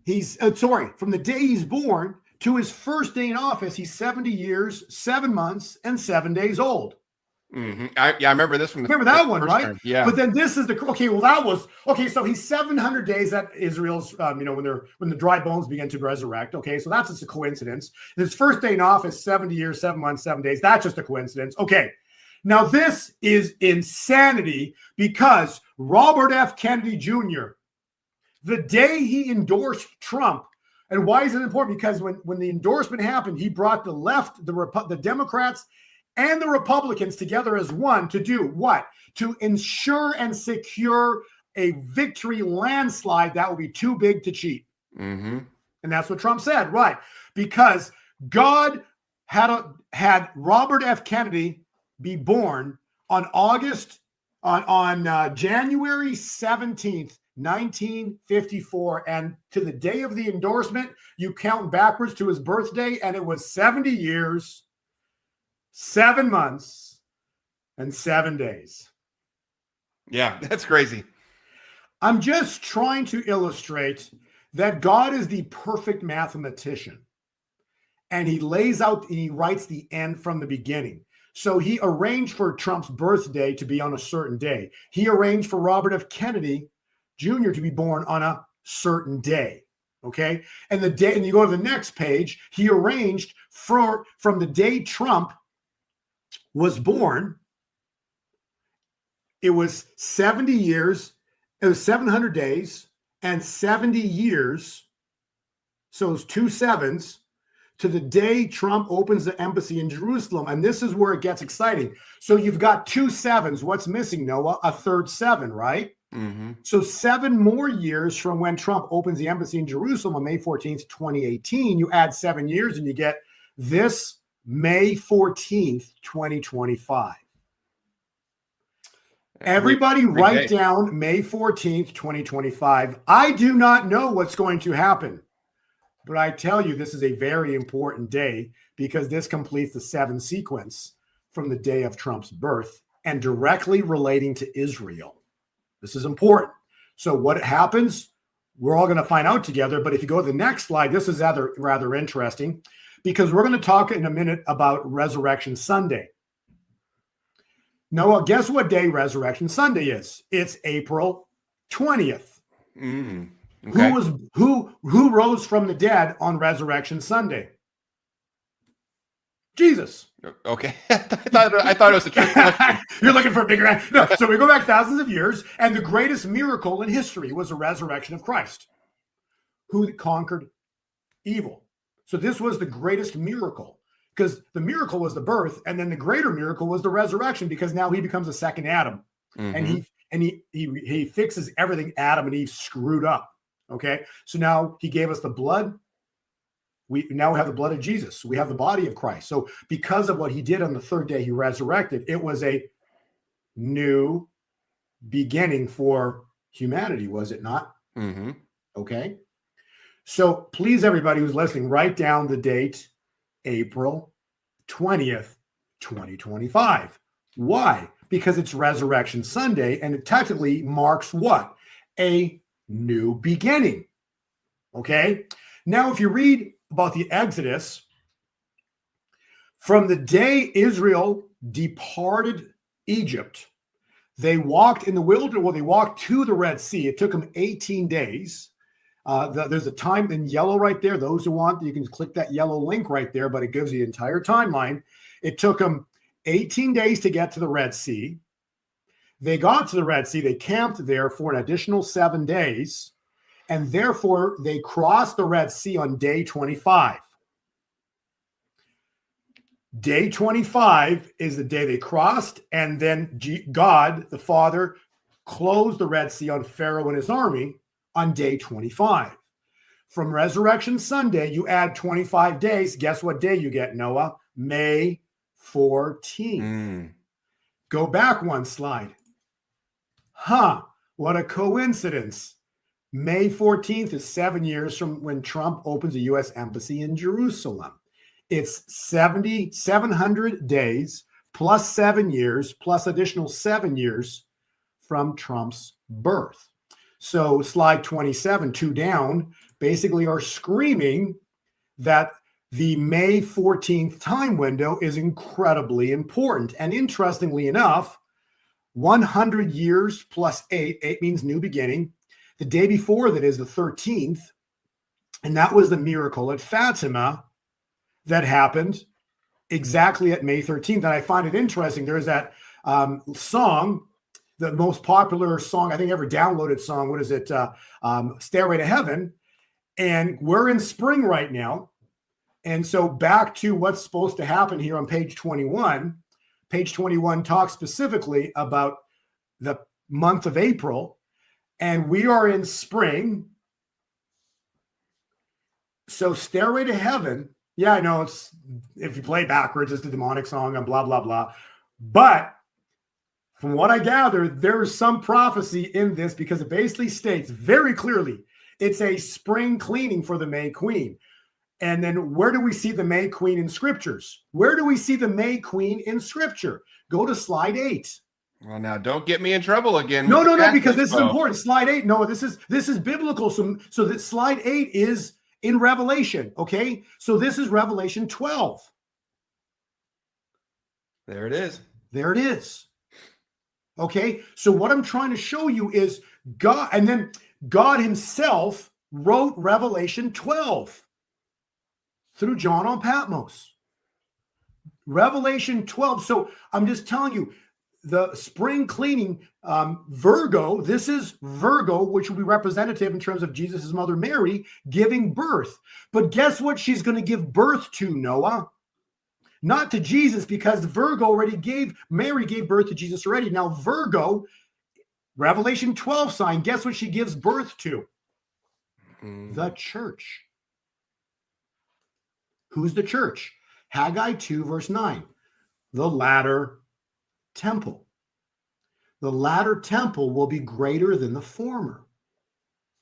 from the day he's born to his first day in office, he's 70 years, 7 months, and 7 days old. Mm-hmm. I remember this from remember that one, right? Term. Yeah. But then this is so he's 700 days at Israel's, when the dry bones begin to resurrect. Okay, so that's just a coincidence. His first day in office, 70 years, 7 months, 7 days. That's just a coincidence. Okay. Now, this is insanity because Robert F. Kennedy Jr., the day he endorsed Trump, and why is it important? Because when the endorsement happened, he brought the left, the Democrats, and the Republicans together as one to do what? To ensure and secure a victory landslide that will be too big to cheat. Mm-hmm. And that's what Trump said, right? Because God had Robert F. Kennedy be born on January 17th, 1954. And to the day of the endorsement, you count backwards to his birthday, and it was 70 years, 7 months, and 7 days. Yeah, that's crazy. I'm just trying to illustrate that God is the perfect mathematician, and he writes the end from the beginning. So he arranged for Trump's birthday to be on a certain day. He arranged for Robert F. Kennedy Jr. to be born on a certain day. Okay. And you go to the next page, he arranged from the day Trump was born, it was 70 years, it was 700 days and 70 years. So it's 2 sevens to the day Trump opens the embassy in Jerusalem. And this is where it gets exciting. So you've got 2 sevens. What's missing, Noah? A third 7, right? Mm-hmm. So 7 more years from when Trump opens the embassy in Jerusalem on May 14th, 2018, you add 7 years and you get this May 14th, 2025. Everybody write down May 14th, 2025. I do not know what's going to happen, but I tell you, this is a very important day because this completes the 7 sequence from the day of Trump's birth and directly relating to Israel. This is important. So what happens, we're all going to find out together. But if you go to the next slide, this is rather interesting because we're going to talk in a minute about Resurrection Sunday. Noah, guess what day Resurrection Sunday is? It's April 20th. Okay. Who rose from the dead on Resurrection Sunday? Jesus. Okay. I thought it was a trick question. You're looking for a bigger answer. No, so we go back thousands of years, and the greatest miracle in history was the resurrection of Christ, who conquered evil. So this was the greatest miracle, because the miracle was the birth, and then the greater miracle was the resurrection, because now he becomes a second Adam, and he fixes everything Adam and Eve screwed up. Okay, so now he gave us the blood. We now have the blood of Jesus. We have the body of Christ. So because of what he did on the third day, he resurrected. It was a new beginning for humanity, was it not? Okay. So please, everybody who's listening, write down the date, April 20th, 2025. Why? Because it's Resurrection Sunday, and it technically marks what? A new beginning. Okay. Now, if you read about the Exodus, from the day Israel departed Egypt, they walked in the wilderness. Well, they walked to the Red Sea. It took them 18 days. There's a time in yellow right there. Those who want, you can click that yellow link right there, but it gives you the entire timeline. It took them 18 days to get to the Red Sea. They got to the Red Sea. They camped there for an additional 7 days. And therefore, they crossed the Red Sea on day 25. Day 25 is the day they crossed, and then God, the Father, closed the Red Sea on Pharaoh and his army on day 25. From Resurrection Sunday, you add 25 days. Guess what day you get, Noah? May 14th. Go back one slide. What a coincidence. May 14th is 7 years from when Trump opens a U.S. embassy in Jerusalem. It's 700 days plus 7 years plus additional 7 years from Trump's birth. So slide 27, 2 down, basically are screaming that the May 14th time window is incredibly important. And interestingly enough, 100 years plus 8 means new beginning. The day before that is the 13th, and that was the miracle at Fatima that happened exactly at May 13th. And I find it interesting. There's that song, the most popular song I think ever downloaded song. What is it? Stairway to Heaven. And we're in spring right now. And so back to what's supposed to happen here on page 21. Page 21 talks specifically about the month of April. And we are in spring. So Stairway to Heaven, yeah, I know it's, if you play backwards, it's the demonic song and blah, blah, blah. But from what I gather, there's some prophecy in this, because it basically states very clearly it's a spring cleaning for the May Queen. And then where do we see the May Queen in scriptures? Where do we see the May Queen in scripture? Go to slide 8. Well, now don't get me in trouble again. No, because this is important. Slide 8. No, this is biblical. So that slide 8 is in Revelation. Okay, so this is Revelation 12. There it is. There it is. Okay, so what I'm trying to show you is God, and then God Himself wrote Revelation 12 through John on Patmos. Revelation 12. So I'm just telling you, the spring cleaning, Virgo, this is Virgo, which will be representative in terms of Jesus' mother Mary giving birth. But guess what she's going to give birth to, Noah? Not to Jesus, because Mary gave birth to Jesus already. Now Virgo, Revelation 12 sign, guess what she gives birth to? The church. Who's the church? Haggai 2 verse 9. The latter temple. The latter temple will be greater than the former.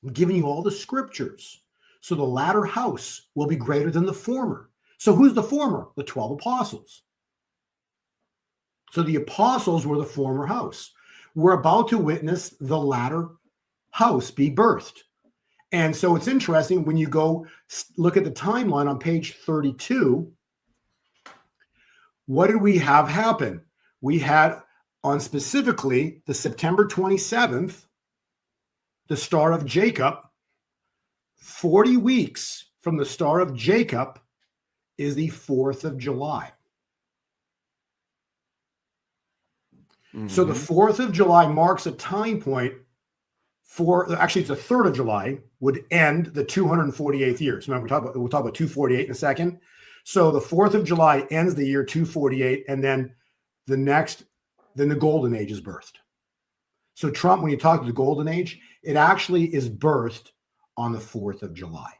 I'm giving you all the scriptures. So the latter house will be greater than the former. So who's the former? The 12 apostles. So the apostles were the former house. We're about to witness the latter house be birthed. And so it's interesting when you go look at the timeline on page 32. What did we have happen? We had on specifically the September 27th, the Star of Jacob, 40 weeks from the Star of Jacob is the 4th of July. So the 4th of July marks a time point actually it's the 3rd of July would end the 248th years. Remember, we'll talk about 248 in a second. So the 4th of July ends the year 248, and then the Golden Age is birthed. So Trump, when you talk to the Golden Age, it actually is birthed on the 4th of July.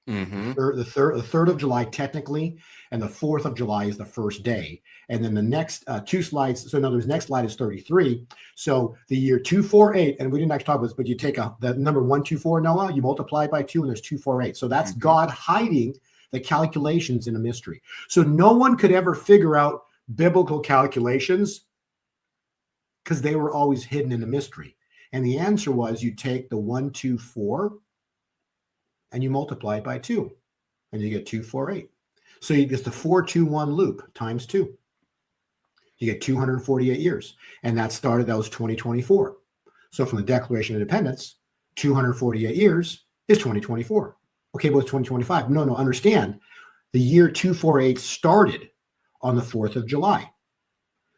Mm-hmm. The 3rd of July technically, and the 4th of July is the first day. And then the next two slides, so in other words, next slide is 33. So the year 248, and we didn't actually talk about this, but you take the number 124, Noah, you multiply it by 2, and there's 248. So that's God hiding the calculations in a mystery. So no one could ever figure out biblical calculations because they were always hidden in a mystery. And the answer was you take the 124 and you multiply it by 2, and you get 248. So you get the 421 loop times 2. You get 248 years. And that was 2024. So from the Declaration of Independence, 248 years is 2024. Okay, but it's 2025. No, understand. The year 248 started on the 4th of July.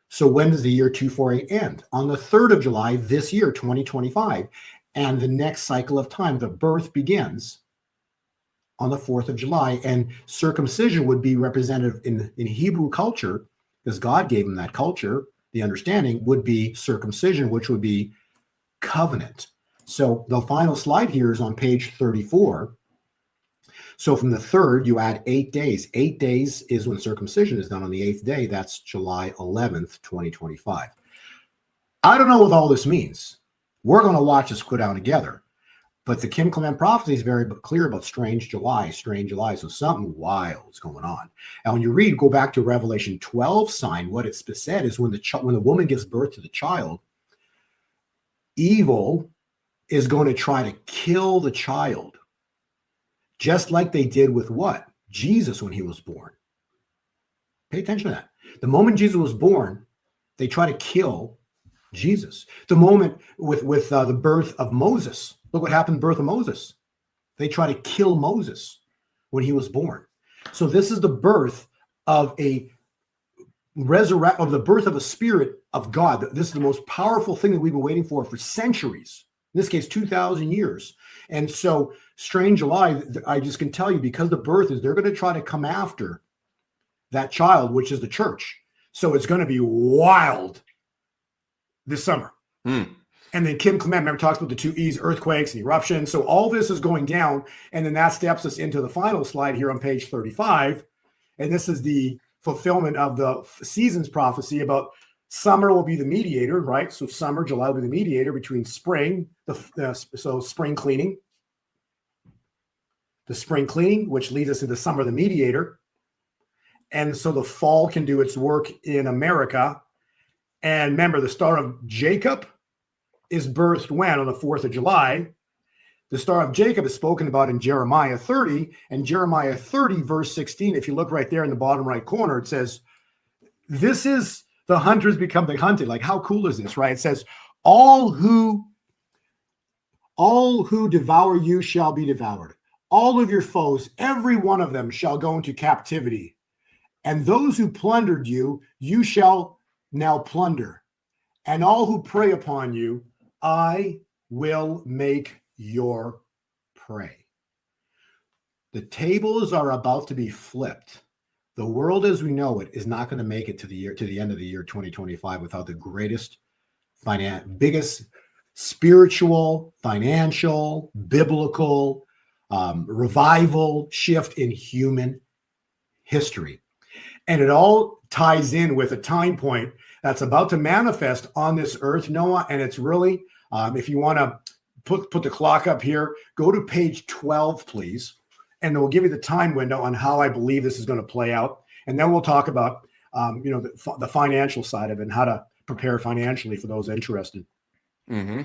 So when does the year 248 end? On the 3rd of July this year, 2025. And the next cycle of time, the birth begins on the 4th of July. And circumcision would be representative in Hebrew culture, because God gave them that culture. The understanding would be circumcision, which would be covenant. So the final slide here is on page 34. So from the 3rd, you add 8 days. 8 days is when circumcision is done on the 8th day. That's July 11th, 2025. I don't know what all this means. We're going to watch this go down together. But the Kim Clement prophecy is very clear about strange July. So something wild is going on. And when you go back to Revelation 12 sign, what it's said is when the woman gives birth to the child, evil is going to try to kill the child, just like they did with what? Jesus when he was born. Pay attention to that. The moment Jesus was born, they try to kill Jesus. The moment with the birth of Moses, look what happened in the birth of Moses. They try to kill Moses when he was born. So this is the birth of the birth of a spirit of God. This is the most powerful thing that we've been waiting for centuries. In this case, 2,000 years. And so strange July, I just can tell you, because the birth is, they're going to try to come after that child, which is the church. So it's going to be wild this summer. And then Kim Clement, remember, talks about the 2 E's, earthquakes and eruptions. So all this is going down. And then that steps us into the final slide here on page 35. And this is the fulfillment of the seasons prophecy about summer will be the mediator, right? So summer, July will be the mediator between spring, so spring cleaning. The spring cleaning, which leads us into summer, the mediator. And so the fall can do its work in America. And remember, the Star of Jacob is birthed when? On the 4th of July. The Star of Jacob is spoken about in Jeremiah 30. And Jeremiah 30, verse 16, if you look right there in the bottom right corner, it says, this is the hunters become the hunted. Like, how cool is this, right? It says, all who devour you shall be devoured. All of your foes, every one of them shall go into captivity. And those who plundered you, you shall now plunder. And all who prey upon you, I will make your prey. The tables are about to be flipped. The world as we know it is not going to make it to the end of the year 2025 without the greatest, biggest spiritual, financial, biblical revival shift in human history. And it all ties in with a time point that's about to manifest on this earth, Noah. And it's really, if you want to put the clock up here, go to page 12, please. And we'll give you the time window on how I believe this is going to play out. And then we'll talk about, the financial side of it and how to prepare financially for those interested. Mm-hmm.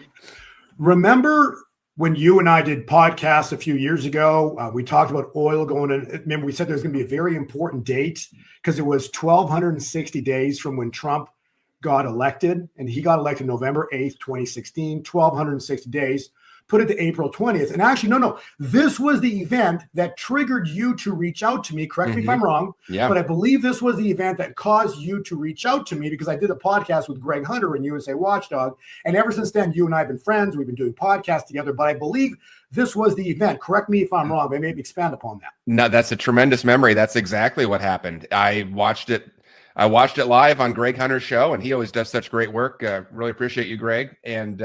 Remember when you and I did podcasts a few years ago, we talked about oil going in. Remember, we said there's going to be a very important date because it was 1,260 days from when Trump got elected, and he got elected November 8th, 2016, 1,260 days. Put it to April 20th. And actually, no, this was the event that triggered you to reach out to me. Correct me if I'm wrong. Yeah. But I believe this was the event that caused you to reach out to me, because I did a podcast with Greg Hunter and USA Watchdog. And ever since then, you and I have been friends. We've been doing podcasts together. But I believe this was the event. Correct me if I'm wrong, but maybe expand upon that. No, that's a tremendous memory. That's exactly what happened. I watched it live on Greg Hunter's show, and he always does such great work. Really appreciate you, Greg. And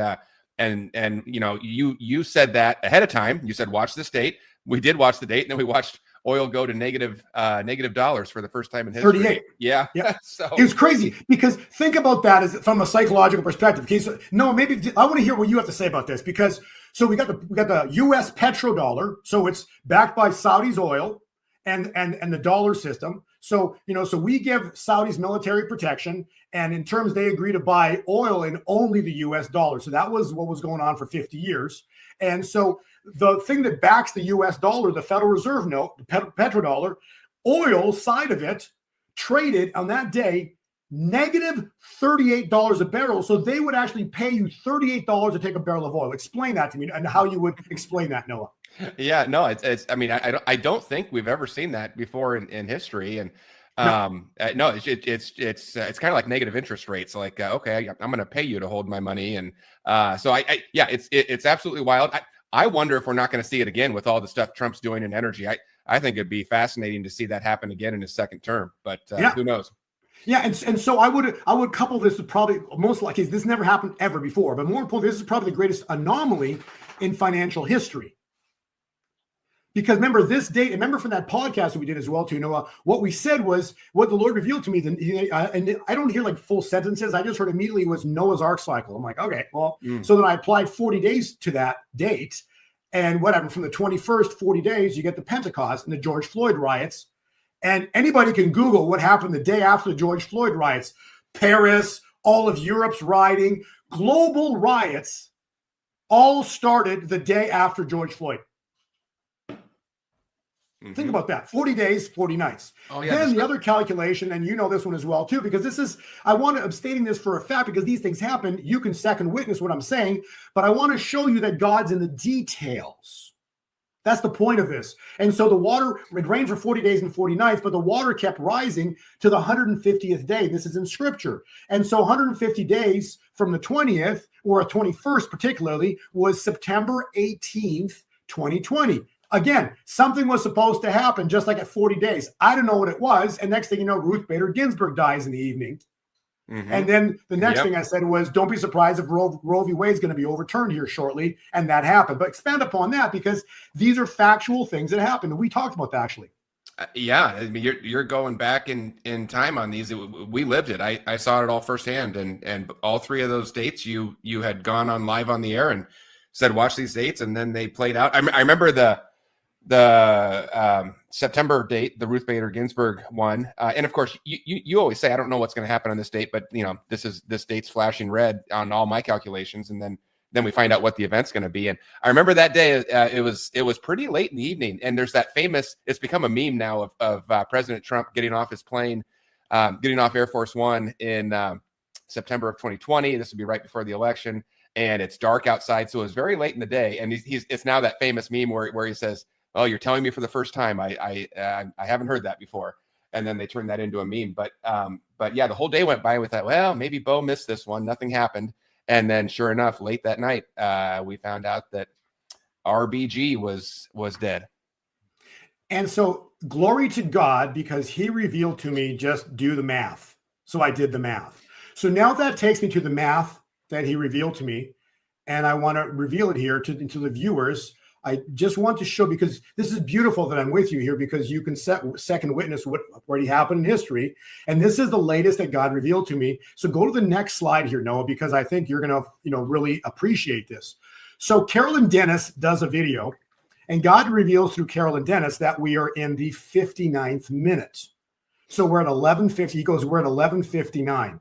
you know, you said that ahead of time. You said, watch this date. We did watch the date, and then we watched oil go to negative dollars for the first time in history. 38. Yeah. So it was crazy, because think about that as from a psychological perspective. Okay, so no, maybe I want to hear what you have to say about this, because so we got the U.S. petrodollar, so it's backed by Saudi's oil and the dollar system. So, you know, so we give Saudis military protection, and in terms they agree to buy oil in only the US dollar. So that was what was going on for 50 years. And so the thing that backs the US dollar, the Federal Reserve note, the petrodollar, oil side of it traded on that day negative $38 a barrel. So they would actually pay you $38 to take a barrel of oil. Explain that to me, and how you would explain that, Noah. Yeah, no, it's I mean, I don't think we've ever seen that before in history. And no, it's kind of like negative interest rates. Like, okay, I'm going to pay you to hold my money. And so it's absolutely wild. I wonder if we're not going to see it again with all the stuff Trump's doing in energy. I think it'd be fascinating to see that happen again in his second term, but who knows? Yeah, and so I would couple this with, probably most likely, this never happened ever before, but more importantly, this is probably the greatest anomaly in financial history. Because remember this date, and remember from that podcast that we did as well too, Noah, what we said was, what the Lord revealed to me, and I don't hear like full sentences. I just heard immediately was Noah's Ark cycle. I'm like, okay, well, so then I applied 40 days to that date, and whatever, from the 21st, 40 days, you get the Pentecost and the George Floyd riots. And anybody can Google what happened the day after the George Floyd riots. Paris, all of Europe's rioting, global riots all started the day after George Floyd. Think about that. 40 days, 40 nights. Oh, yeah, then the other calculation, and you know this one as well too, because this is, I'm stating this for a fact, because these things happen. You can second witness what I'm saying, but I want to show you that God's in the details. That's the point of this. And so the water, it rained for 40 days and 40 nights, but the water kept rising to the 150th day. This is in scripture. And so 150 days from the 20th, or 21st particularly, was September 18th, 2020. Again, something was supposed to happen just like at 40 days. I don't know what it was. And next thing you know, Ruth Bader Ginsburg dies in the evening. And then the next thing I said was, don't be surprised if Roe v. Wade is going to be overturned here shortly. And that happened. But expand upon that, because these are factual things that happened. And we talked about that actually. Yeah, I mean, you're going back in time on these. We lived it. I saw it all firsthand. And all three of those dates, you had gone on live on the air and said, watch these dates. And then they played out. I remember the September date, the Ruth Bader Ginsburg one. And of course, you always say, I don't know what's going to happen on this date, but you know, this date's flashing red on all my calculations. And then we find out what the event's going to be. And I remember that day, it was pretty late in the evening. And there's that famous, it's become a meme now of President Trump getting off his plane, getting off Air Force One in September of 2020. This would be right before the election. And it's dark outside. So it was very late in the day. And it's now that famous meme where he says, oh, you're telling me for the first time. I haven't heard that before. And then they turned that into a meme. But yeah, the whole day went by with that. Well, maybe Bo missed this one. Nothing happened. And then sure enough, late that night, we found out that RBG was dead. And so glory to God, because he revealed to me, just do the math. So I did the math. So now that takes me to the math that he revealed to me. And I want to reveal it here to the viewers. I just want to show, because this is beautiful that I'm with you here, because you can second witness what already happened in history. And this is the latest that God revealed to me. So go to the next slide here, Noah, because I think you're going to, really appreciate this. So Carolyn Dennis does a video, and God reveals through Carolyn Dennis that we are in the 59th minute. So we're at 11:50. He goes, we're at 11:59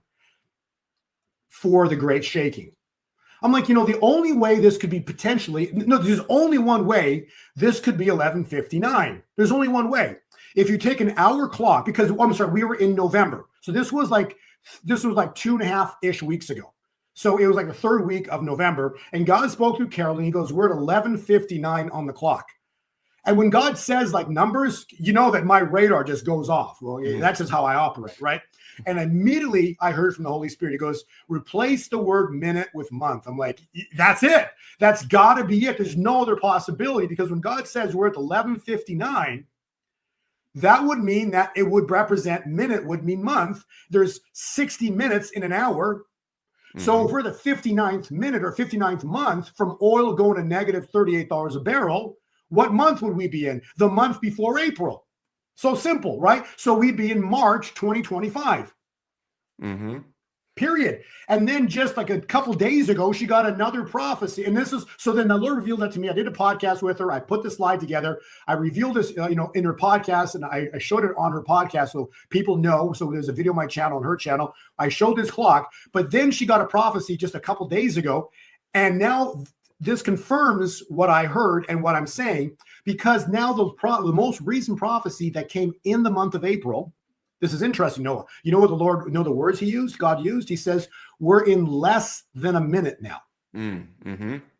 for the great shaking. I'm like, the only way this could be potentially, no, there's only one way this could be 11:59. There's only one way. If you take an hour clock, because I'm sorry, we were in November. So this was like This was like 2.5-ish weeks ago. So it was like the third week of November. And God spoke through Carolyn. He goes, we're at 11:59 on the clock. And when God says like numbers, you know that my radar just goes off. Well, that's just how I operate, right? And immediately I heard from the Holy Spirit. He goes, replace the word minute with month. I'm like, that's it. That's got to be it. There's no other possibility, because when God says we're at 11:59, that would mean that it would represent minute would mean month. There's 60 minutes in an hour. So if we're the 59th minute or 59th month from oil going to negative $38 a barrel, what month would we be in? The month before April. So simple, right? So we'd be in March 2025. Period. And then just like a couple days ago, she got another prophecy. And this is, so then the Lord revealed that to me. I did a podcast with her. I put the slide together. I revealed this, in her podcast, and I showed it on her podcast so people know. So there's a video on my channel, on her channel. I showed this clock, but then she got a prophecy just a couple days ago. And now this confirms what I heard and what I'm saying, because now the most recent prophecy that came in the month of April. This is interesting, Noah. You know what the words God used? He says, we're in less than a minute now.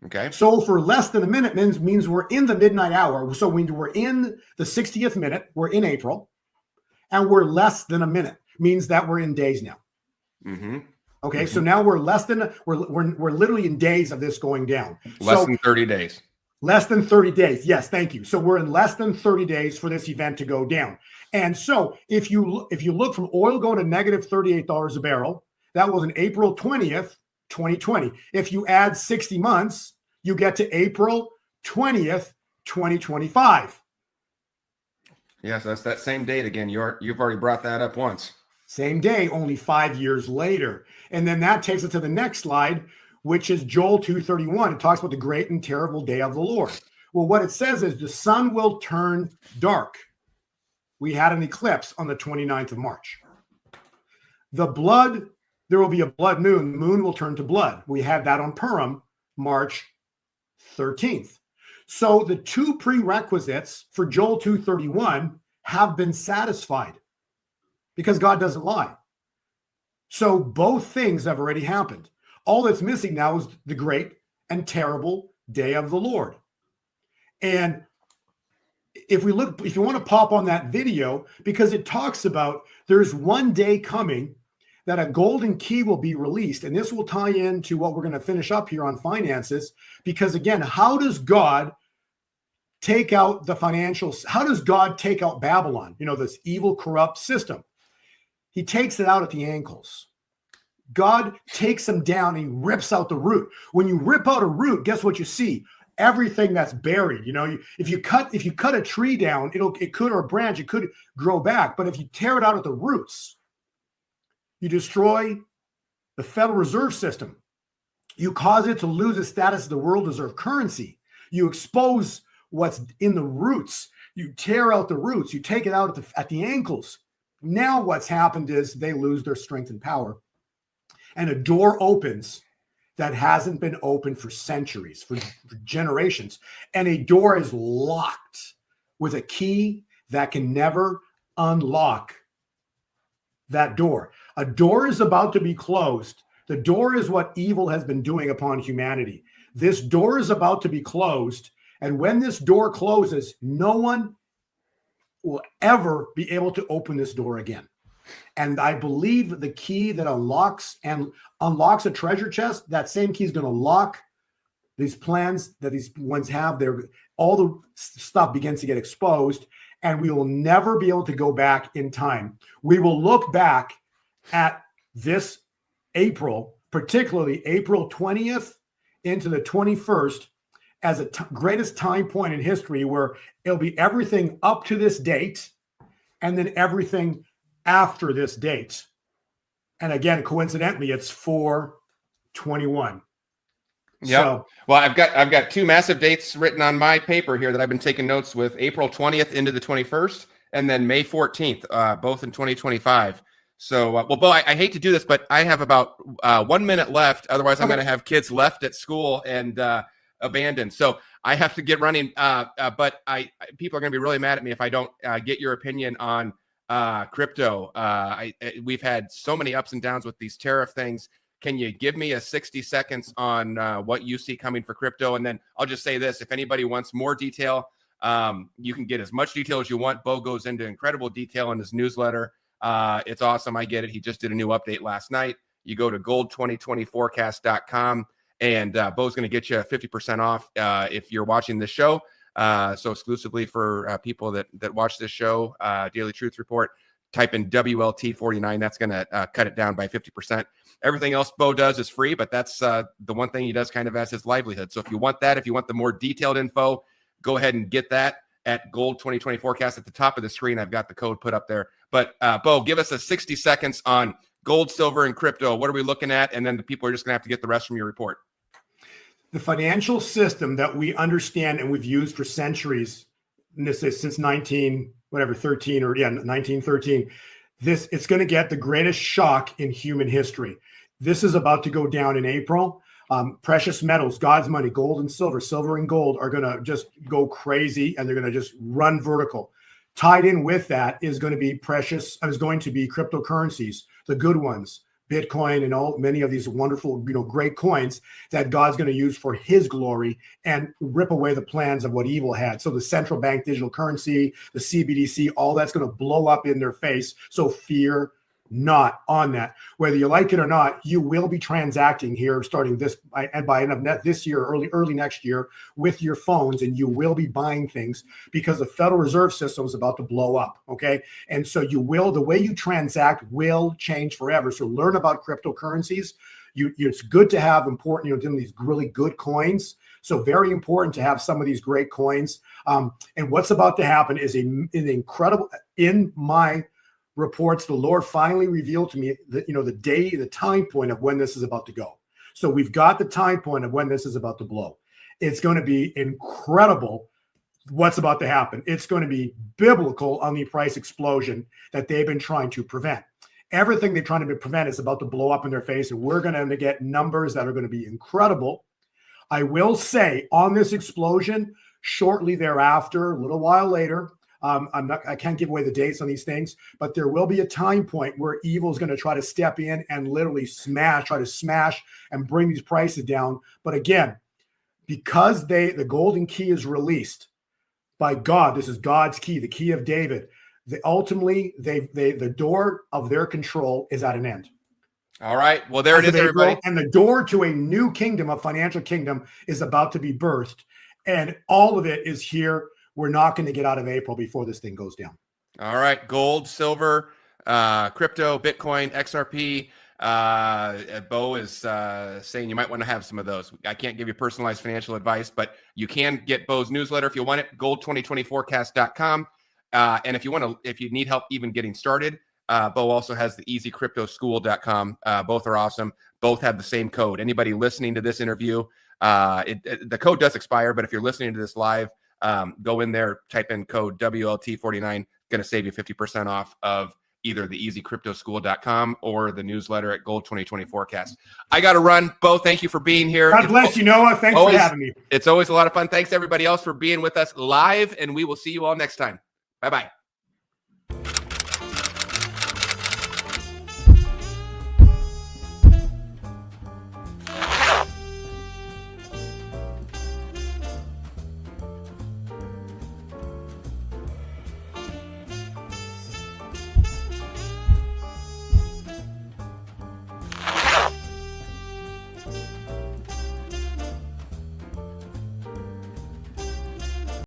Okay. So for less than a minute means we're in the midnight hour. So when we're in the 60th minute, we're in April, and we're less than a minute means that we're in days now. Okay. So now we're literally in days of this going down. Less than 30 days. Less than 30 days. Yes, thank you. So we're in less than 30 days for this event to go down. And so if you look from oil going to negative $38 a barrel, that was on April 20th, 2020. If you add 60 months, you get to April 20th, 2025. Yes, that's that same date again. You've already brought that up once. Same day, only 5 years later. And then that takes us to the next slide, which is Joel 2:31. It talks about the great and terrible day of the Lord. Well, what it says is the sun will turn dark. We had an eclipse on the 29th of March. There will be a blood moon. The moon will turn to blood. We had that on Purim, March 13th. So the two prerequisites for Joel 2:31 have been satisfied, because God doesn't lie. So both things have already happened. All that's missing now is the great and terrible day of the Lord. And if you want to pop on that video, because it talks about there's one day coming that a golden key will be released. And this will tie into what we're going to finish up here on finances. Because again, how does God take out the financials? How does God take out Babylon? This evil, corrupt system. He takes it out at the ankles. God takes them down and he rips out the root. When you rip out a root, guess what you see? Everything that's buried. If you cut a tree down, it could, or a branch, it could grow back. But if you tear it out at the roots, you destroy the Federal Reserve System. You cause it to lose its status as the world reserve currency. You expose what's in the roots. You tear out the roots. You take it out at the ankles. Now what's happened is they lose their strength and power. And a door opens that hasn't been opened for centuries, for generations. And a door is locked with a key that can never unlock that door. A door is about to be closed. The door is what evil has been doing upon humanity. This door is about to be closed. And when this door closes, no one will ever be able to open this door again. And I believe the key that unlocks a treasure chest, that same key is going to lock these plans that these ones have. All the stuff begins to get exposed, and we will never be able to go back in time. We will look back at this April, particularly April 20th into the 21st, as the greatest time point in history, where it'll be everything up to this date and then everything after this date. And again, coincidentally, it's 4/21. Yeah. So, well, I've got two massive dates written on my paper here that I've been taking notes with: April 20th into the 21st, and then May 14th, both in 2025. So, well, Bo, I hate to do this, but I have about 1 minute left. Otherwise, I'm going to have kids left at school and abandoned. So I have to get running. But people are going to be really mad at me if I don't get your opinion on crypto. We've had so many ups and downs with these tariff things. Can you give me a 60 seconds on what you see coming for crypto? And then I'll just say this: if anybody wants more detail, you can get as much detail as you want. Bo goes into incredible detail in his newsletter. It's awesome. I get it. He just did a new update last night. You go to gold2020forecast.com, and Bo's going to get you 50% off if you're watching this show. So exclusively for people that watch this show, Daily Truth Report, type in WLT49. That's going to cut it down by 50%. Everything else Bo does is free, but that's the one thing he does kind of as his livelihood. So if you want that, if you want the more detailed info, go ahead and get that at Gold 2020 Forecast. At the top of the screen, I've got the code put up there. But Bo, give us a 60 seconds on gold, silver, and crypto. What are we looking at? And then the people are just going to have to get the rest from your report. The financial system that we understand and we've used for centuries, and this is since 1913, it's going to get the greatest shock in human history. This is about to go down in April. Precious metals, God's money, gold and silver and gold are going to just go crazy, and they're going to just run vertical. Tied in with that is going to be cryptocurrencies, the good ones, Bitcoin and many of these wonderful, great coins that God's going to use for his glory and rip away the plans of what evil had. So the central bank digital currency, the CBDC, all that's going to blow up in their face. So fear not on that. Whether you like it or not, you will be transacting here starting by end of this year, early next year with your phones, and you will be buying things because the Federal Reserve System is about to blow up. Okay. And so the way you transact will change forever. So learn about cryptocurrencies. It's good to have these really good coins. So very important to have some of these great coins. And what's about to happen is an incredible, in my reports, the Lord finally revealed to me the time point of when this is about to go. So we've got the time point of when this is about to blow. It's going to be incredible what's about to happen. It's going to be biblical on the price explosion that they've been trying to prevent. Everything they're trying to prevent is about to blow up in their face, and we're going to get numbers that are going to be incredible. I will say on this explosion, shortly thereafter, a little while later, I can't give away the dates on these things, but there will be a time point where evil is going to try to step in and literally try to smash and bring these prices down. But again, because the golden key is released by God, this is God's key, the key of David. The door of their control is at an end. All right. Well, there it is, everybody. And the door to a new kingdom, a financial kingdom, is about to be birthed. And all of it is here. We're not going to get out of April before this thing goes down. All right. Gold, silver, crypto, Bitcoin, XRP. Bo is saying you might want to have some of those. I can't give you personalized financial advice, but you can get Bo's newsletter if you want it, gold2020forecast.com. And if you need help even getting started, Bo also has the easycryptoschool.com. Both are awesome. Both have the same code. Anybody listening to this interview, the code does expire, but if you're listening to this live, go in there, type in code WLT49, going to save you 50% off of either the easycryptoschool.com or the newsletter at Gold 2020 Forecast. I got to run. Bo, thank you for being here. God bless you, Noah. Thanks for having me. It's always a lot of fun. Thanks everybody else for being with us live, and we will see you all next time. Bye-bye.